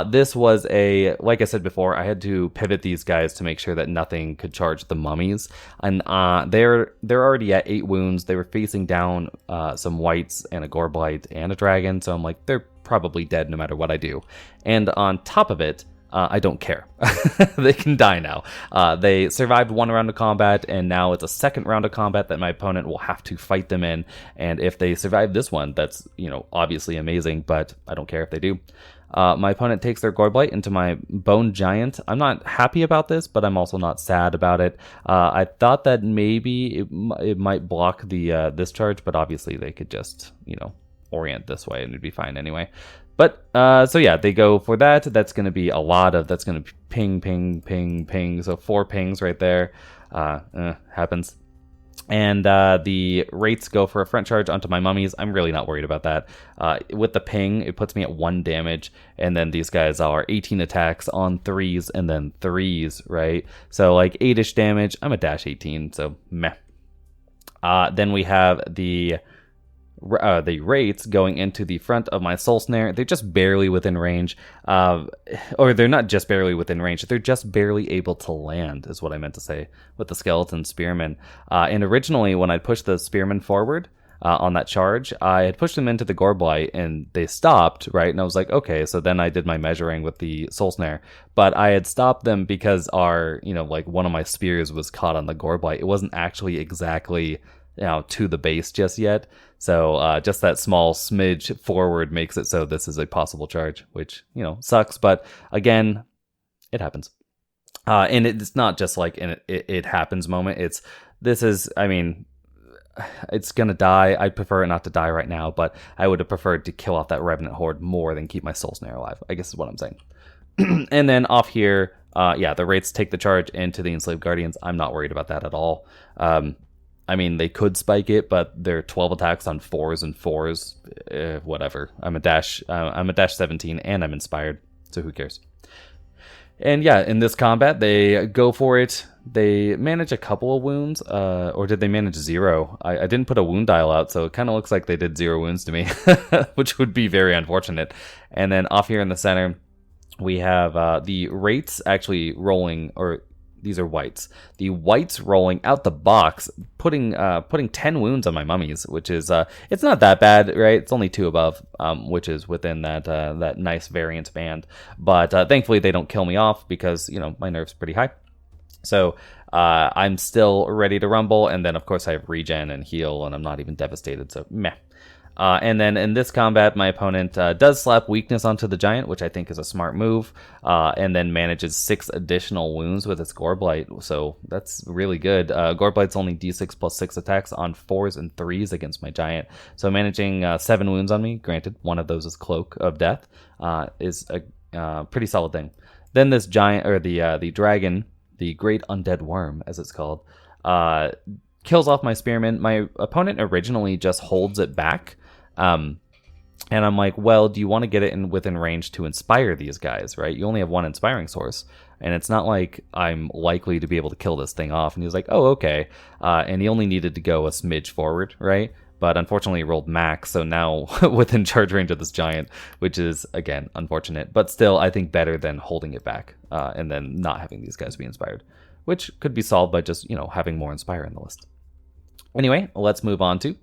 This was like I said before, I had to pivot these guys to make sure that nothing could charge the mummies. And they're already at 8 wounds. They were facing down some wights and a Goreblight and a dragon, so I'm like, they're probably dead no matter what I do. And on top of it, I don't care. They can die now. They survived 1 round of combat, and now it's a 2nd round of combat that my opponent will have to fight them in. And if they survive this one, that's, you know, obviously amazing, but I don't care if they do. My opponent takes their Goreblight into my Bone Giant. I'm not happy about this, but I'm also not sad about it. I thought that maybe it might block the this charge, but obviously they could just, you know, orient this way and it'd be fine anyway. But, so yeah, they go for that. That's going to be a lot of, that's going to ping, ping, ping, ping. So 4 pings right there. Happens. And the Wraiths go for a front charge onto my mummies. I'm really not worried about that. With the ping, it puts me at 1 damage. And then these guys are 18 attacks on 3s and then 3s, right? So like 8-ish damage. I'm a dash 18, so meh. Then we have the Wraiths going into the front of my Soul Snare. They're just barely within range. Or they're not just barely within range. They're just barely able to land, is what I meant to say, with the Skeleton Spearmen. And originally, when I pushed the Spearmen forward on that charge, I had pushed them into the Goreblight, and they stopped, right? And I was like, okay, so then I did my measuring with the Soul Snare. But I had stopped them because one of my spears was caught on the Goreblight. It wasn't actually exactly, to the base just yet. So just that small smidge forward makes it so this is a possible charge, which, sucks. But again, it happens. And it's not just like an it happens moment. It's going to die. I'd prefer it not to die right now, but I would have preferred to kill off that Revenant Horde more than keep my Soul Snare alive, I guess is what I'm saying. And then off here, the Wraiths take the charge into the Enslaved Guardians. I'm not worried about that at all. They could spike it, but they're 12 attacks on 4s and 4s. Whatever. I'm a dash 17, and I'm inspired, so who cares? And yeah, in this combat, they go for it. They manage a couple of wounds, or did they manage 0? I didn't put a wound dial out, so it kind of looks like they did 0 wounds to me, which would be very unfortunate. And then off here in the center, we have the Wraiths actually rolling, or these are whites. The whites rolling out the box, putting 10 wounds on my mummies, which is it's not that bad, right? It's only 2 above, which is within that nice variance band. But thankfully they don't kill me off because my nerf's pretty high. So I'm still ready to rumble, and then of course I have regen and heal, and I'm not even devastated. So meh. And then in this combat, my opponent does slap weakness onto the giant, which I think is a smart move, and then manages 6 additional wounds with its Gore Blight. So that's really good. Gore Blight's only d6 plus 6 attacks on 4s and 3s against my giant. So managing 7 wounds on me, granted, one of those is Cloak of Death, is a pretty solid thing. Then this giant, or the dragon, the Great Undead Worm, as it's called, kills off my Spearman. My opponent originally just holds it back. And I'm like, well, do you want to get it within range to inspire these guys, right? You only have 1 inspiring source, and it's not like I'm likely to be able to kill this thing off. And he was like, oh, okay. And he only needed to go a smidge forward, right? But unfortunately, he rolled max, so now within charge range of this giant, which is, again, unfortunate. But still, I think better than holding it back and then not having these guys be inspired, which could be solved by just, having more inspire in the list. Anyway, let's move on to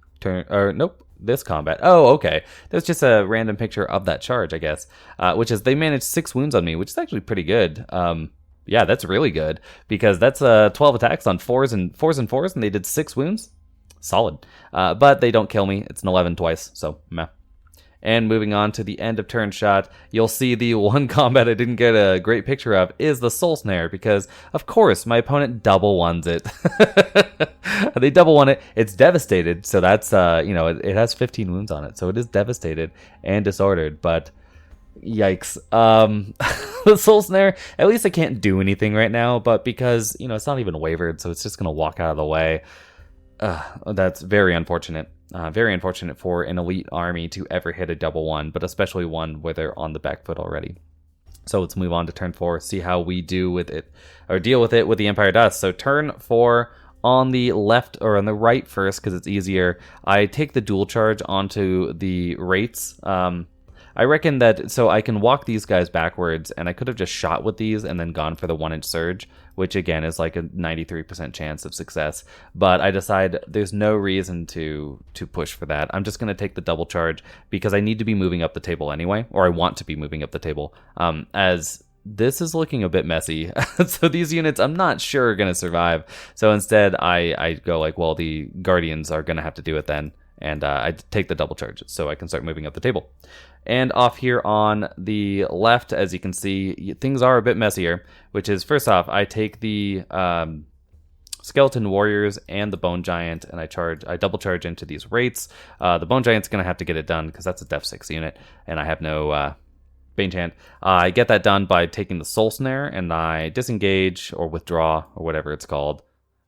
this combat. Oh, okay. There's just a random picture of that charge, I guess, which is they managed 6 wounds on me, which is actually pretty good. Yeah, that's really good because that's 12 attacks on 4s and 4s, and they did 6 wounds. Solid. But they don't kill me. It's an 11 twice, so meh. And moving on to the end of turn shot, you'll see the one combat I didn't get a great picture of is the Soul Snare, because, of course, my opponent double ones it. They double one it. It's devastated, so that's, it has 15 wounds on it, so it is devastated and disordered, but yikes. The Soul Snare, at least I can't do anything right now, but because, it's not even wavered, so it's just going to walk out of the way. That's very unfortunate. Very unfortunate for an elite army to ever hit a double 1, but especially one where they're on the back foot already. So let's move on to turn 4, see how we do with it, or deal with it with the Empire Dust. So turn 4, on the left, or on the right first, because it's easier, I take the dual charge onto the Wraiths. I reckon that, so I can walk these guys backwards, and I could have just shot with these and then gone for the 1-inch surge, which again is like a 93% chance of success. But I decide there's no reason to push for that. I'm just going to take the double charge because I need to be moving up the table anyway, or I want to be moving up the table, as this is looking a bit messy. So these units I'm not sure are going to survive. So instead I go like, well, the Guardians are going to have to do it then. And I take the double charge so I can start moving up the table. And off here on the left, as you can see, things are a bit messier, which is, first off, I take the Skeleton Warriors and the Bone Giant, and I double charge into these Wraiths. The Bone Giant's going to have to get it done because that's a Def 6 unit, and I have no Bane Chant. I get that done by taking the Soul Snare, and I disengage or withdraw, or whatever it's called,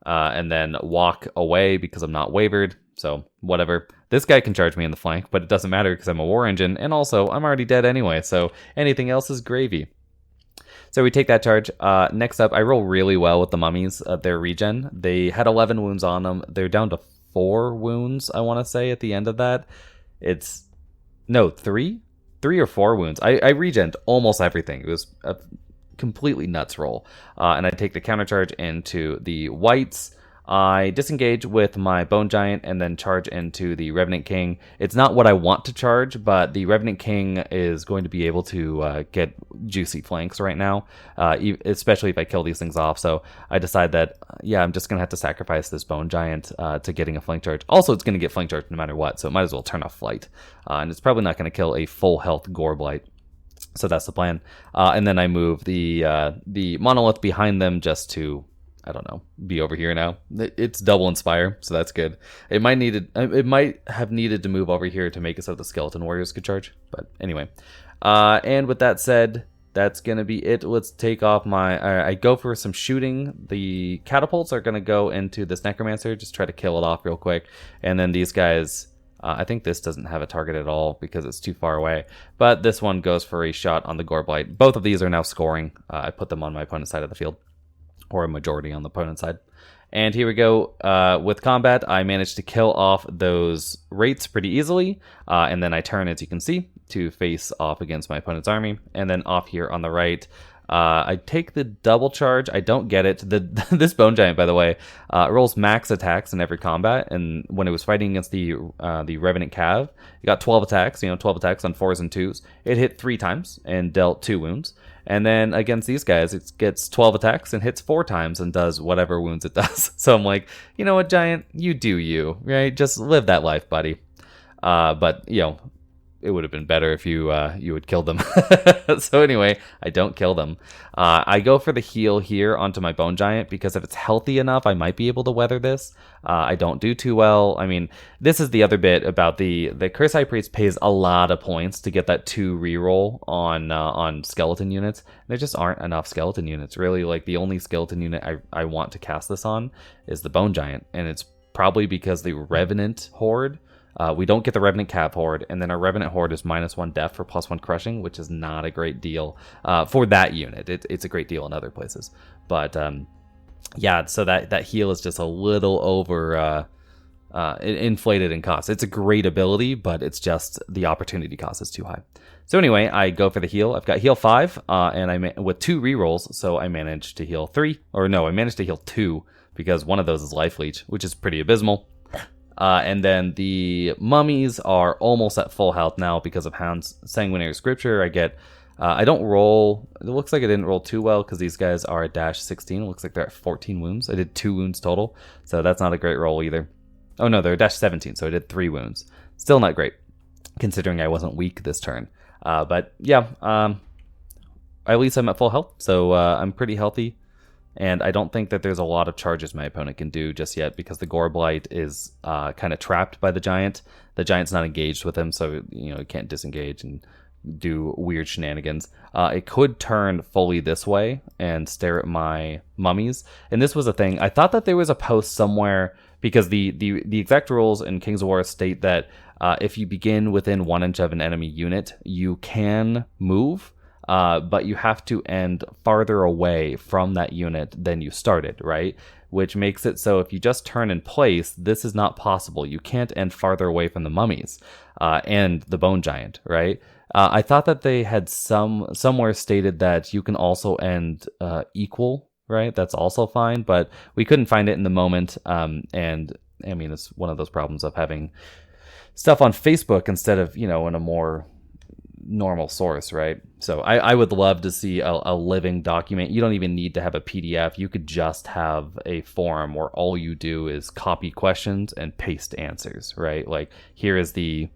and then walk away because I'm not wavered. So, whatever. This guy can charge me in the flank, but it doesn't matter because I'm a War Engine, and also, I'm already dead anyway, so anything else is gravy. So we take that charge. Next up, I roll really well with the mummies, their regen. They had 11 wounds on them. They're down to 4 wounds, I want to say, at the end of that. No, 3? 3 or 4 wounds. I regened almost everything. It was a completely nuts roll. And I take the counter charge into the whites. I disengage with my Bone Giant and then charge into the Revenant King. It's not what I want to charge, but the Revenant King is going to be able to get juicy flanks right now, especially if I kill these things off. So I decide that, yeah, I'm just going to have to sacrifice this Bone Giant to getting a flank charge. Also, it's going to get flank charge no matter what, so it might as well turn off flight. And it's probably not going to kill a full health Gore Blight. So that's the plan. And then I move the Monolith behind them just to, I don't know, be over here now. It's double inspire, so that's good. It might have needed to move over here to make it so the Skeleton Warriors could charge, but anyway. And with that said, that's gonna be it. Let's take off my. I go for some shooting. The catapults are gonna go into this Necromancer, just try to kill it off real quick, and then these guys. I think this doesn't have a target at all because it's too far away. But this one goes for a shot on the Goreblight. Both of these are now scoring. I put them on my opponent's side of the field, or a majority on the opponent's side. And here we go. With combat, I managed to kill off those rates pretty easily. And then I turn, as you can see, to face off against my opponent's army. And then off here on the right, I take the double charge. I don't get it. This Bone Giant, by the way, rolls max attacks in every combat. And when it was fighting against the Revenant Cav, it got 12 attacks, 12 attacks on 4s and 2s. It hit 3 times and dealt 2 wounds. And then against these guys, it gets 12 attacks and hits 4 times and does whatever wounds it does. So I'm like, you know what, Giant? You do you, right? Just live that life, buddy. But, it would have been better if you had killed them. So anyway, I don't kill them. I go for the heal here onto my Bone Giant because if it's healthy enough, I might be able to weather this. I don't do too well. I mean, this is the other bit about the Curse High Priest pays a lot of points to get that 2 reroll on skeleton units. There just aren't enough skeleton units. Really, like the only skeleton unit I want to cast this on is the Bone Giant, and it's probably because the Revenant Horde. We don't get the Revenant Cav Horde, and then our Revenant Horde is -1 def for +1 crushing, which is not a great deal for that unit. It's a great deal in other places. But yeah, so that heal is just a little over inflated in cost. It's a great ability, but it's just the opportunity cost is too high. So anyway, I go for the heal. I've got heal 5, and with 2 rerolls, so I managed to heal 3. Or no, I managed to heal 2, because one of those is Life Leech, which is pretty abysmal. And then the mummies are almost at full health now because of Hound's Sanguinary Scripture. I don't roll. It looks like I didn't roll too well because these guys are at -16. It looks like they're at 14 wounds. I did 2 wounds total, so that's not a great roll either. Oh no, they're at -17, so I did 3 wounds. Still not great, considering I wasn't weak this turn. But yeah, at least I'm at full health, so I'm pretty healthy. And I don't think that there's a lot of charges my opponent can do just yet because the Goreblight is kind of trapped by the Giant. The Giant's not engaged with him, so it can't disengage and do weird shenanigans. It could turn fully this way and stare at my mummies. And this was a thing. I thought that there was a post somewhere because the exact rules in Kings of War state that if you begin within 1 inch of an enemy unit, you can move. But you have to end farther away from that unit than you started, right? Which makes it so if you just turn in place, this is not possible. You can't end farther away from the mummies and the Bone Giant, right? I thought that they had somewhere stated that you can also end equal, right? That's also fine, but we couldn't find it in the moment. And I mean, it's one of those problems of having stuff on Facebook instead of, in a more normal source, right? So I would love to see a living document. You don't even need to have a PDF. You could just have a forum where all you do is copy questions and paste answers, right? Like, here is the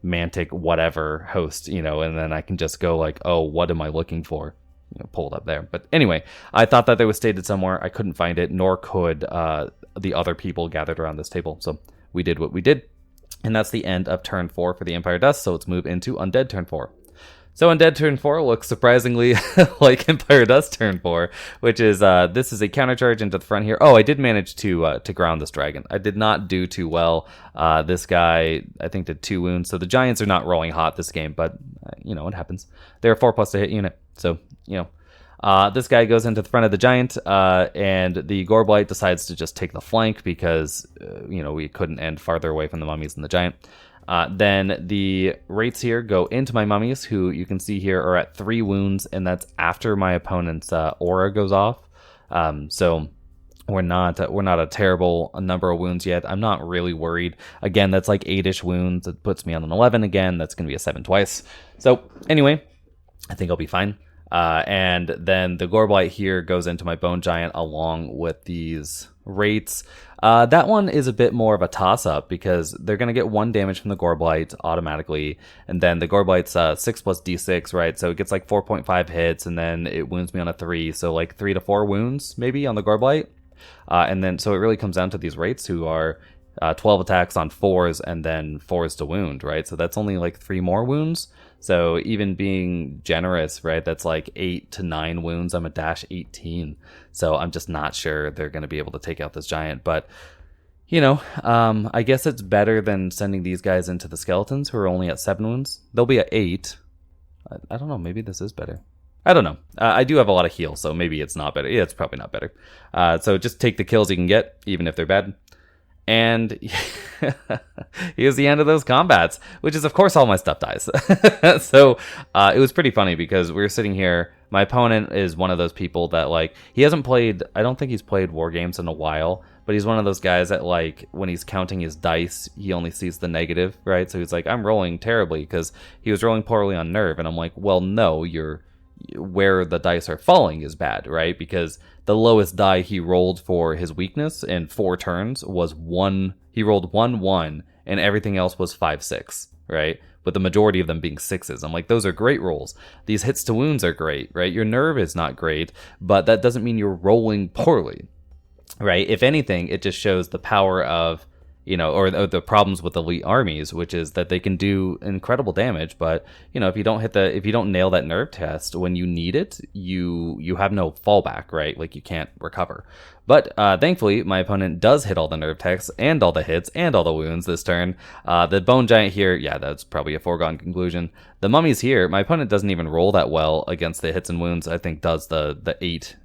Mantic whatever host, and then I can just go like, oh, what am I looking for? Pull it up there. But anyway, I thought that there was stated somewhere. I couldn't find it, nor could the other people gathered around this table. So we did what we did. And that's the end of turn 4 for the Empire Dust, so let's move into Undead turn 4. So Undead turn 4 looks surprisingly like Empire Dust turn 4, which is, this is a countercharge into the front here. Oh, I did manage to ground this dragon. I did not do too well. This guy, I think, did 2 wounds, so the Giants are not rolling hot this game, but, it happens. They're a 4+ to hit unit, so, this guy goes into the front of the Giant, and the Goreblight decides to just take the flank because, we couldn't end farther away from the mummies than the Giant. Then the rates here go into my mummies, who you can see here are at 3 wounds, and that's after my opponent's aura goes off. So we're not a terrible number of wounds yet. I'm not really worried. Again, that's like 8-ish wounds. It puts me on an 11 again. That's going to be a 7 twice. So anyway, I think I'll be fine. And then the Goreblight here goes into my Bone Giant along with these rates. That one is a bit more of a toss-up because they're going to get 1 damage from the Goreblight automatically, and then the Goreblight's 6 plus d6, right? So it gets like 4.5 hits, and then it wounds me on a 3, so like 3 to 4 wounds maybe on the Goreblight. And then so it really comes down to these rates who are 12 attacks on 4s and then 4s to wound, right? So that's only like 3 more wounds. So even being generous, right, that's like 8 to 9 wounds. I'm a dash 18. So I'm just not sure they're going to be able to take out this Giant. But I guess it's better than sending these guys into the skeletons who are only at 7 wounds. They'll be at 8. I don't know. Maybe this is better. I don't know. I do have a lot of heal, so maybe it's not better. Yeah, it's probably not better. So just take the kills you can get, even if they're bad. And here's the end of those combats, which is, of course, all my stuff dies. So it was pretty funny because we were sitting here. My opponent is one of those people that, like, he hasn't played, I don't think he's played war games in a while, but he's one of those guys that, like, when he's counting his dice, he only sees the negative, right? So he's like, I'm rolling terribly because he was rolling poorly on nerve. And I'm like, well, no, where the dice are falling is bad, right? Because the lowest die he rolled for his weakness in 4 turns was 1. He rolled 1-1, and everything else was 5-6, right? With the majority of them being 6s. I'm like, those are great rolls. These hits to wounds are great, right? Your nerve is not great, but that doesn't mean you're rolling poorly, right? If anything, it just shows the power of, or the problems with elite armies, which is that they can do incredible damage, but if you don't nail that nerve test when you need it, you have no fallback, right? Like, you can't recover. But thankfully, my opponent does hit all the nerve techs and all the hits and all the wounds this turn. The bone giant here, yeah, that's probably a foregone conclusion. The mummies here, my opponent doesn't even roll that well against the hits and wounds. I think does the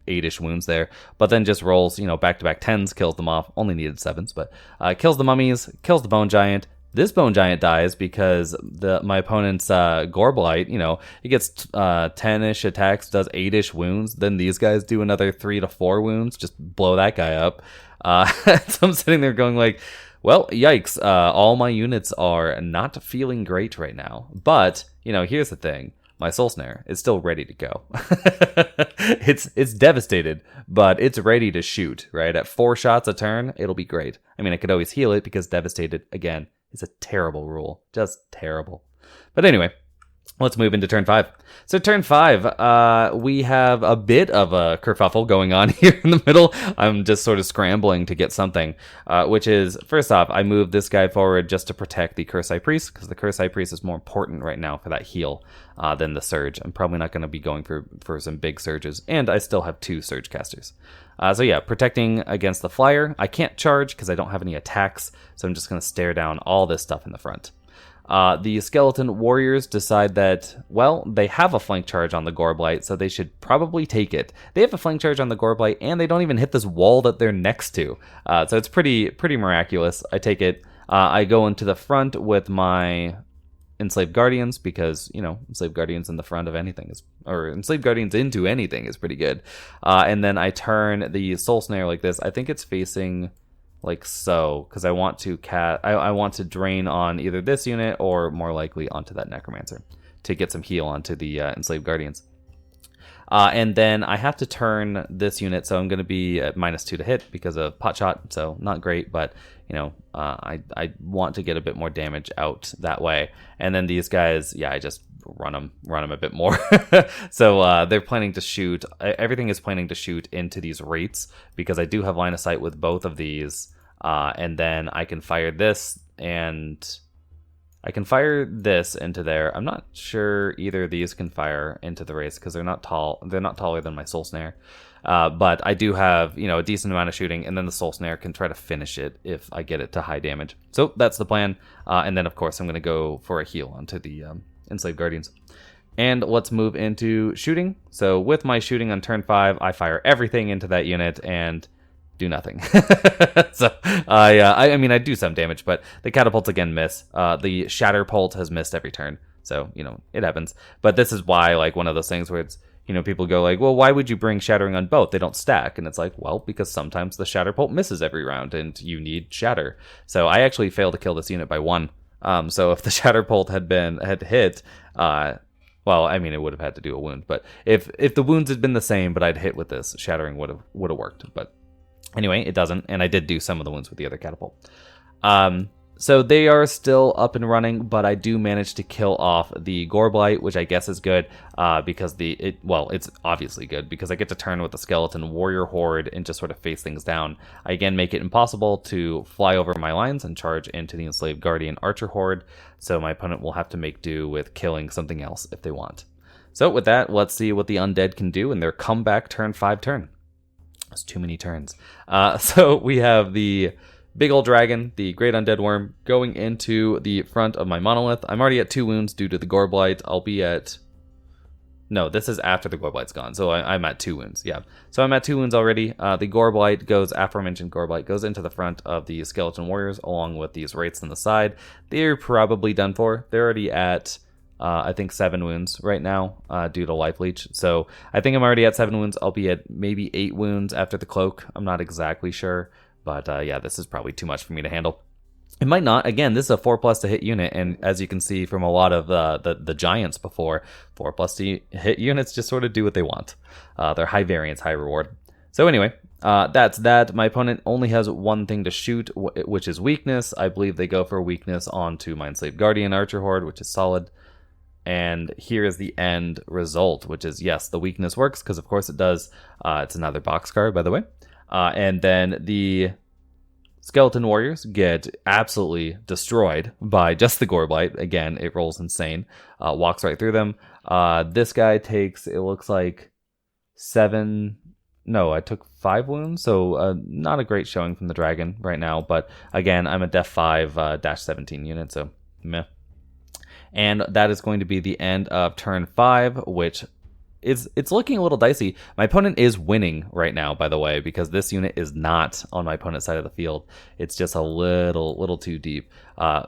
8-ish wounds there, but then just rolls, back-to-back 10s, kills them off. Only needed 7s, but kills the mummies, kills the bone giant. This bone giant dies because my opponent's Gorblight, he gets 10-ish attacks, does 8-ish wounds. Then these guys do another 3 to 4 wounds, just blow that guy up. So I'm sitting there going like, well, yikes, all my units are not feeling great right now. But, here's the thing. My Soul Snare is still ready to go. It's devastated, but it's ready to shoot, right? At 4 shots a turn, it'll be great. I mean, I could always heal it because devastated, again, is a terrible rule. Just terrible. But anyway, let's move into turn 5. So turn 5, we have a bit of a kerfuffle going on here in the middle. I'm just sort of scrambling to get something, which is, first off, I moved this guy forward just to protect the Curse High Priest, because the Curse High Priest is more important right now for that heal than the Surge. I'm probably not going to be going for some big Surges, and I still have 2 Surge casters. So yeah, protecting against the Flyer. I can't charge because I don't have any attacks, so I'm just going to stare down all this stuff in the front. The skeleton warriors decide that, well, they have a flank charge on the Gorblight, so they should probably take it. They have a flank charge on the Gorblight, and they don't even hit this wall that they're next to. So it's pretty miraculous. I take it. I go into the front with my Enslaved Guardians, because, Enslaved Guardians in the front of anything or Enslaved Guardians into anything is pretty good. And then I turn the Soul Snare like this. I think it's facing like so, because I want to I want to drain on either this unit or more likely onto that Necromancer to get some heal onto the Enslaved Guardians. And then I have to turn this unit, so I'm going to be at -2 to hit because of pot shot, so not great, but I want to get a bit more damage out that way. And then these guys, yeah, I just run them a bit more. So they're planning to shoot. Everything is planning to shoot into these rates because I do have line of sight with both of these. And then I can fire this and I can fire this into there. I'm not sure either of these can fire into the race because they're not tall. They're not taller than my Soul Snare. But I do have, a decent amount of shooting, and then the Soul Snare can try to finish it if I get it to high damage. So that's the plan. And then, of course, I'm going to go for a heal onto the Enslaved Guardians. And let's move into shooting. So with my shooting on turn 5, I fire everything into that unit and do nothing. So I mean, I do some damage, but the catapults again miss. The Shatterpult has missed every turn. So, it happens. But this is why, like, one of those things where it's, people go like, well, why would you bring Shattering on both? They don't stack. And it's like, well, because sometimes the Shatterpult misses every round and you need Shatter. So I actually failed to kill this unit by 1. So if the Shatterpult had hit, well, I mean, it would have had to do a wound. But if the wounds had been the same, but I'd hit with this, Shattering would have worked. But anyway, it doesn't. And I did do some of the wounds with the other catapult. So they are still up and running, but I do manage to kill off the Gorblight, which I guess is good because it's obviously good because I get to turn with the Skeleton Warrior Horde and just sort of face things down. I again make it impossible to fly over my lines and charge into the Enslaved Guardian Archer Horde, so my opponent will have to make do with killing something else if they want. So with that, let's see what the Undead can do in their comeback turn 5 turn. That's too many turns. So we have the big old dragon, the Great Undead Worm, going into the front of my monolith. I'm already at 2 wounds due to the Gore Blight. I'll be at... No, this is after the Gore Blight's gone, so I'm at 2 wounds, yeah. So I'm at 2 wounds already. The Gore Blight goes, aforementioned Gore Blight, goes into the front of the Skeleton Warriors, along with these Wraiths on the side. They're probably done for. They're already at, I think, 7 wounds right now, due to Life Leech. So I think I'm already at 7 wounds. I'll be at maybe 8 wounds after the Cloak. I'm not exactly sure, but yeah, this is probably too much for me to handle. It might not. Again, this is a 4+ to hit unit, and as you can see from a lot of the giants before, 4+ to hit units just sort of do what they want. They're high variance, high reward. So anyway, that's that. My opponent only has one thing to shoot, which is weakness. I believe they go for weakness onto my Enslaved Guardian Archer Horde, which is solid. And here is the end result, which is, yes, the weakness works, because of course it does. It's another boxcar, by the way. And then the Skeleton Warriors get absolutely destroyed by just the Gore Blight. Again, it rolls insane. Walks right through them. This guy takes, it looks like 7... No, I took 5 wounds, so not a great showing from the dragon right now. But again, I'm a Def 5 -17 unit, so meh. And that is going to be the end of turn 5, which... It's looking a little dicey. My opponent is winning right now, by the way, because this unit is not on my opponent's side of the field. It's just a little too deep.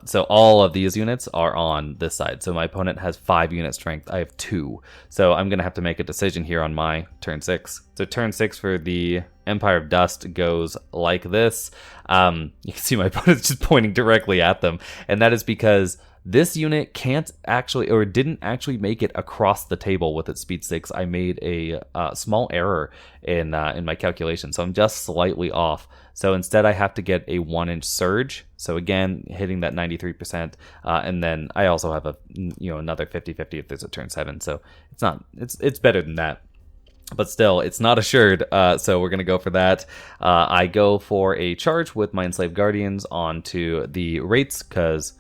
So all of these units are on this side. So my opponent has 5 unit strength. I have 2. So I'm going to have to make a decision here on my turn 6. So turn 6 for the Empire of Dust goes like this. You can see my opponent's just pointing directly at them. And that is because this unit can't actually, or didn't actually make it across the table with its speed 6. I made a small error in my calculation, so I'm just slightly off. So instead I have to get a 1-inch surge. So again, hitting that 93%, and then I also have a another 50-50 if there's a turn 7. So it's better than that. But still, it's not assured, so we're going to go for that. I go for a charge with my Enslaved Guardians onto the Wraiths, because...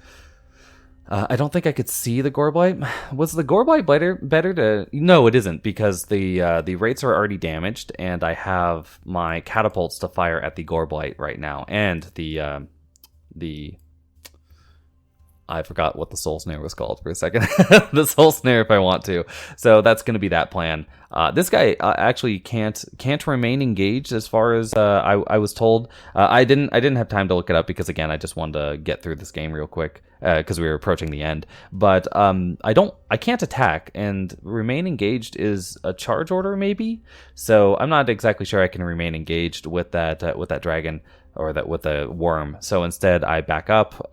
I don't think I could see the Gore Blight. Was the Gore Blight better to... No, it isn't, because the Wraiths are already damaged, and I have my catapults to fire at the Gore Blight right now, and the I forgot what the Soul Snare was called for a second. The Soul Snare, if I want to. So that's going to be that plan. This guy actually can't remain engaged, as far as I was told. I didn't have time to look it up because, again, I just wanted to get through this game real quick because we were approaching the end. But I can't attack, and remain engaged is a charge order maybe. So I'm not exactly sure I can remain engaged with that dragon or with the worm. So instead, I back up.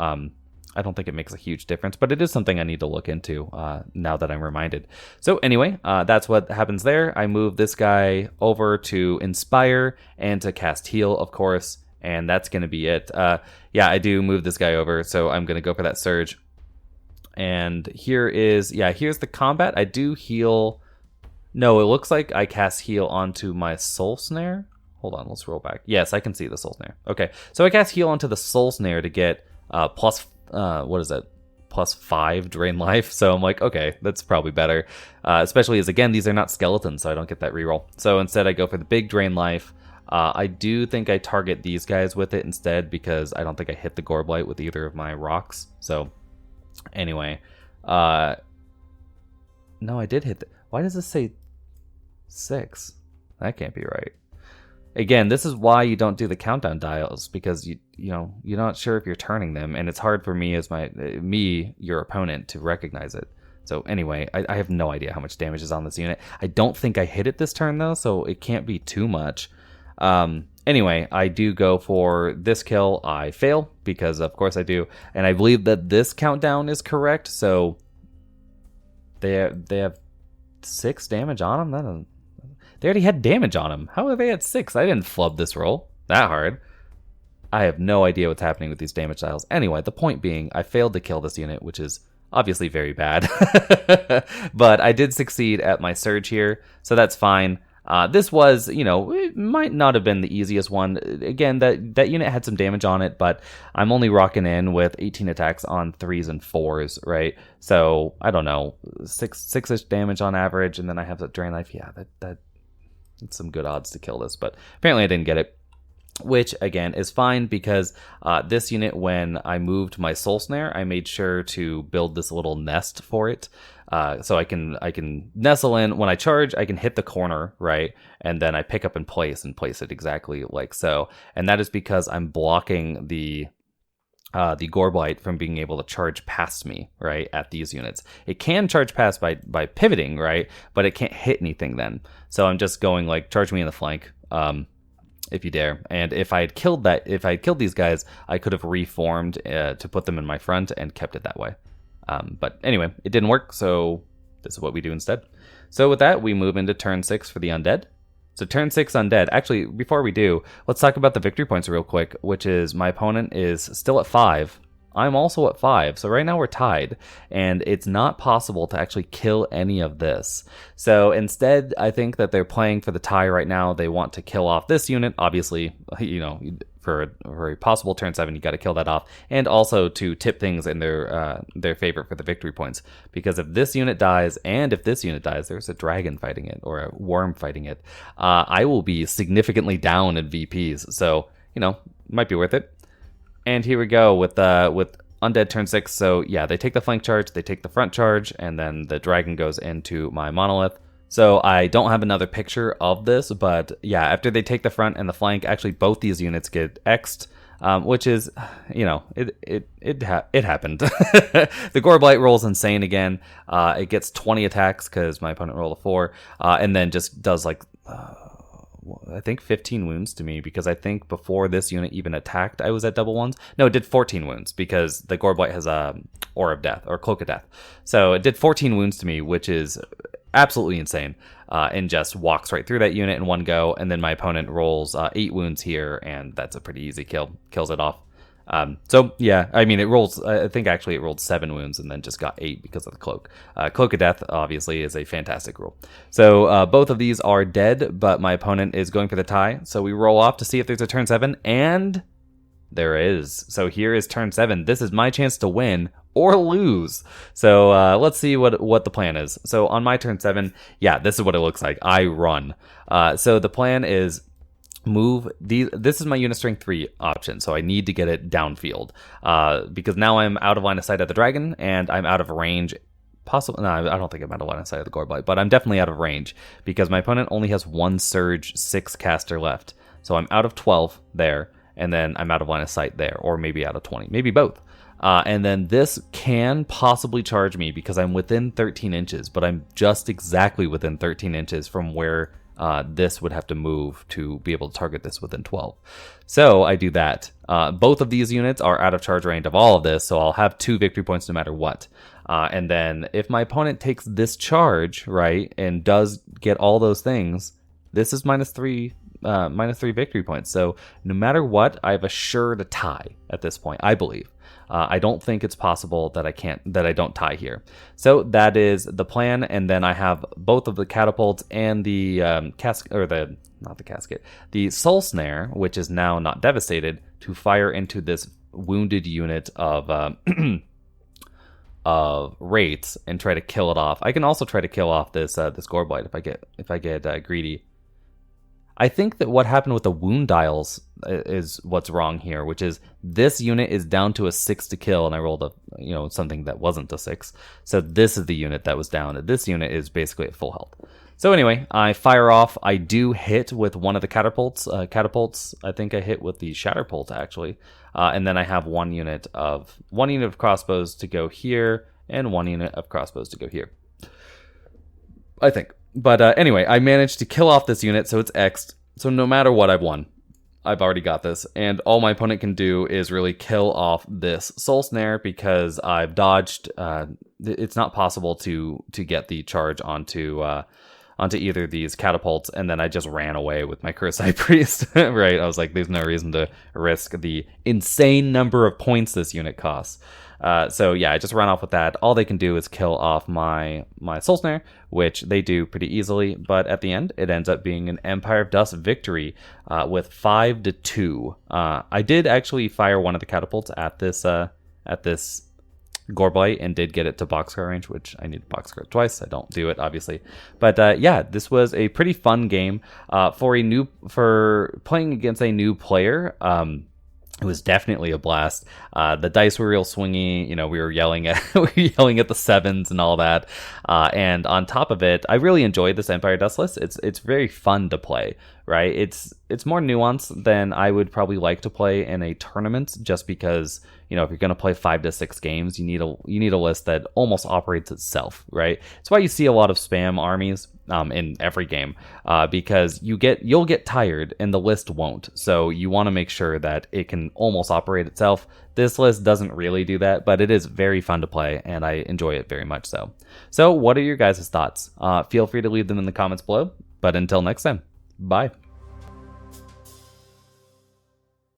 I don't think it makes a huge difference, but it is something I need to look into now that I'm reminded. So anyway, that's what happens there. I move this guy over to Inspire and to cast Heal, of course, and that's going to be it. Yeah, I do move this guy over, so I'm going to go for that Surge. And here's the combat. I do heal. No, it looks like I cast Heal onto my Soul Snare. Hold on, let's roll back. Yes, I can see the Soul Snare. Okay, so I cast Heal onto the Soul Snare to get +5 drain life. So I'm like, okay, that's probably better. Especially as, again, these are not skeletons, so I don't get that reroll. So instead I go for the big drain life. I do think I target these guys with it instead, because I don't think I hit the Gore Blight with either of my rocks. So anyway, no, I did hit why does this say 6? That can't be right. Again, this is why you don't do the countdown dials, because you're not sure if you're turning them, and it's hard for me as your opponent, to recognize it. So anyway, I have no idea how much damage is on this unit. I don't think I hit it this turn though, so it can't be too much. Anyway, I do go for this kill. I fail, because of course I do, and I believe that this countdown is correct. So they have 6 damage on them. They already had damage on him. How are they at 6? I didn't flub this roll that hard. I have no idea what's happening with these damage dials. Anyway, the point being, I failed to kill this unit, which is obviously very bad. But I did succeed at my surge here, so that's fine. This was, it might not have been the easiest one. Again, that unit had some damage on it, but I'm only rocking in with 18 attacks on 3s and 4s, right? So, I don't know, 6-ish damage on average, and then I have that drain life. Yeah, that's some good odds to kill this, but apparently I didn't get it. which again is fine because this unit, when I moved my Soul Snare, I made sure to build this little nest for it. So I can nestle in. When I charge, I can hit the corner, right? And then I pick up and place it exactly like so. And that is because I'm blocking the Gorblight from being able to charge past me, right, at these units. It can charge past by pivoting, right, but it can't hit anything then. So I'm just going like, charge me in the flank, if you dare. And if I had killed these guys, I could have reformed to put them in my front and kept it that way. But anyway, it didn't work, so this is what we do instead. So with that, we move into turn 6 for the Undead. So turn 6 Undead. Actually, before we do, let's talk about the victory points real quick, which is my opponent is still at 5. I'm also at 5, so right now we're tied, and it's not possible to actually kill any of this. So instead, I think that they're playing for the tie right now. They want to kill off this unit. Obviously, you know, for a possible turn 7, you got to kill that off, and also to tip things in their favor for the victory points. Because if this unit dies, and if this unit dies, there's a dragon fighting it or a worm fighting it. I will be significantly down in VPs, so you know, might be worth it. And here we go with Undead turn 6. So yeah, they take the flank charge, they take the front charge, and then the dragon goes into my monolith. So I don't have another picture of this, but yeah, after they take the front and the flank, actually both these units get X'd, which is, you know, it happened. The Gorblight rolls insane again. It gets 20 attacks because my opponent rolled a 4, and then just does like, I think 15 wounds to me, because I think before this unit even attacked, I was at double ones. No, it did 14 wounds because the Gorblight has a Aura of Death or Cloak of Death. So it did 14 wounds to me, which is absolutely insane, and just walks right through that unit in one go. And then my opponent rolls 8 wounds here, and that's a pretty easy kill. Kills it off. So yeah, I mean, it rolls, I think actually it rolled 7 wounds and then just got 8 because of the cloak. Cloak of Death obviously is a fantastic rule. So both of these are dead, but my opponent is going for the tie. So we roll off to see if there's a turn 7, and there is. So here is turn 7. This is my chance to win or lose. So let's see what the plan is. So on my turn 7, yeah, this is what it looks like. I run. So the plan is move these. This is my unit strength 3 option, so I need to get it downfield, because now I'm out of line of sight of the dragon and I'm out of range. Possibly, no, I don't think I'm out of line of sight of the Gorblight, but I'm definitely out of range because my opponent only has 1 Surge 6 caster left. So I'm out of 12 there, and then I'm out of line of sight there, or maybe out of 20, maybe both. And then this can possibly charge me because I'm within 13 inches, but I'm just exactly within 13 inches from where this would have to move to be able to target this within 12. So I do that. Both of these units are out of charge range of all of this, so I'll have 2 victory points no matter what. And then if my opponent takes this charge, right, and does get all those things, this is minus 3 victory points. So no matter what, I've assured a tie at this point, I believe. I don't think it's possible that I don't tie here. So that is the plan, and then I have both of the catapults and the the Soul Snare, which is now not devastated, to fire into this wounded unit of of Wraiths and try to kill it off. I can also try to kill off this Gorblight if I get greedy. I think that what happened with the wound dials is what's wrong here, which is this unit is down to a 6 to kill, and I rolled something that wasn't a 6. So this is the unit that was down. This unit is basically at full health. So anyway, I fire off. I do hit with one of the catapults. I think I hit with the Shatterpult actually, and then I have one unit of crossbows to go here, and 1 unit of crossbows to go here, I think. But anyway, I managed to kill off this unit, so it's X'd. So no matter what, I've won. I've already got this. And all my opponent can do is really kill off this Soul Snare because I've dodged. It's not possible to get the charge onto either of these catapults, and then I just ran away with my Cursed High Priest. Right? I was like, there's no reason to risk the insane number of points this unit costs. So yeah, I just run off with that. All they can do is kill off my Soul Snare, which they do pretty easily. But at the end, it ends up being an Empire of Dust victory with 5-2. I did actually fire one of the catapults at this Goreblight and did get it to boxcar range, which I need to boxcar twice. I don't do it, obviously. But yeah, this was a pretty fun game for playing against a new player. It was definitely a blast. The dice were real swingy. You know, we were yelling at the sevens and all that. And on top of it, I really enjoyed this Empire Dust list. It's very fun to play, right? It's more nuanced than I would probably like to play in a tournament, just because, you know, if you're going to play 5 to 6 games, you need a list that almost operates itself, right? It's why you see a lot of spam armies in every game, because you'll get tired and the list won't. So you want to make sure that it can almost operate itself. This list doesn't really do that, but it is very fun to play, and I enjoy it very much so. So what are your guys' thoughts? Feel free to leave them in the comments below. But until next time, bye.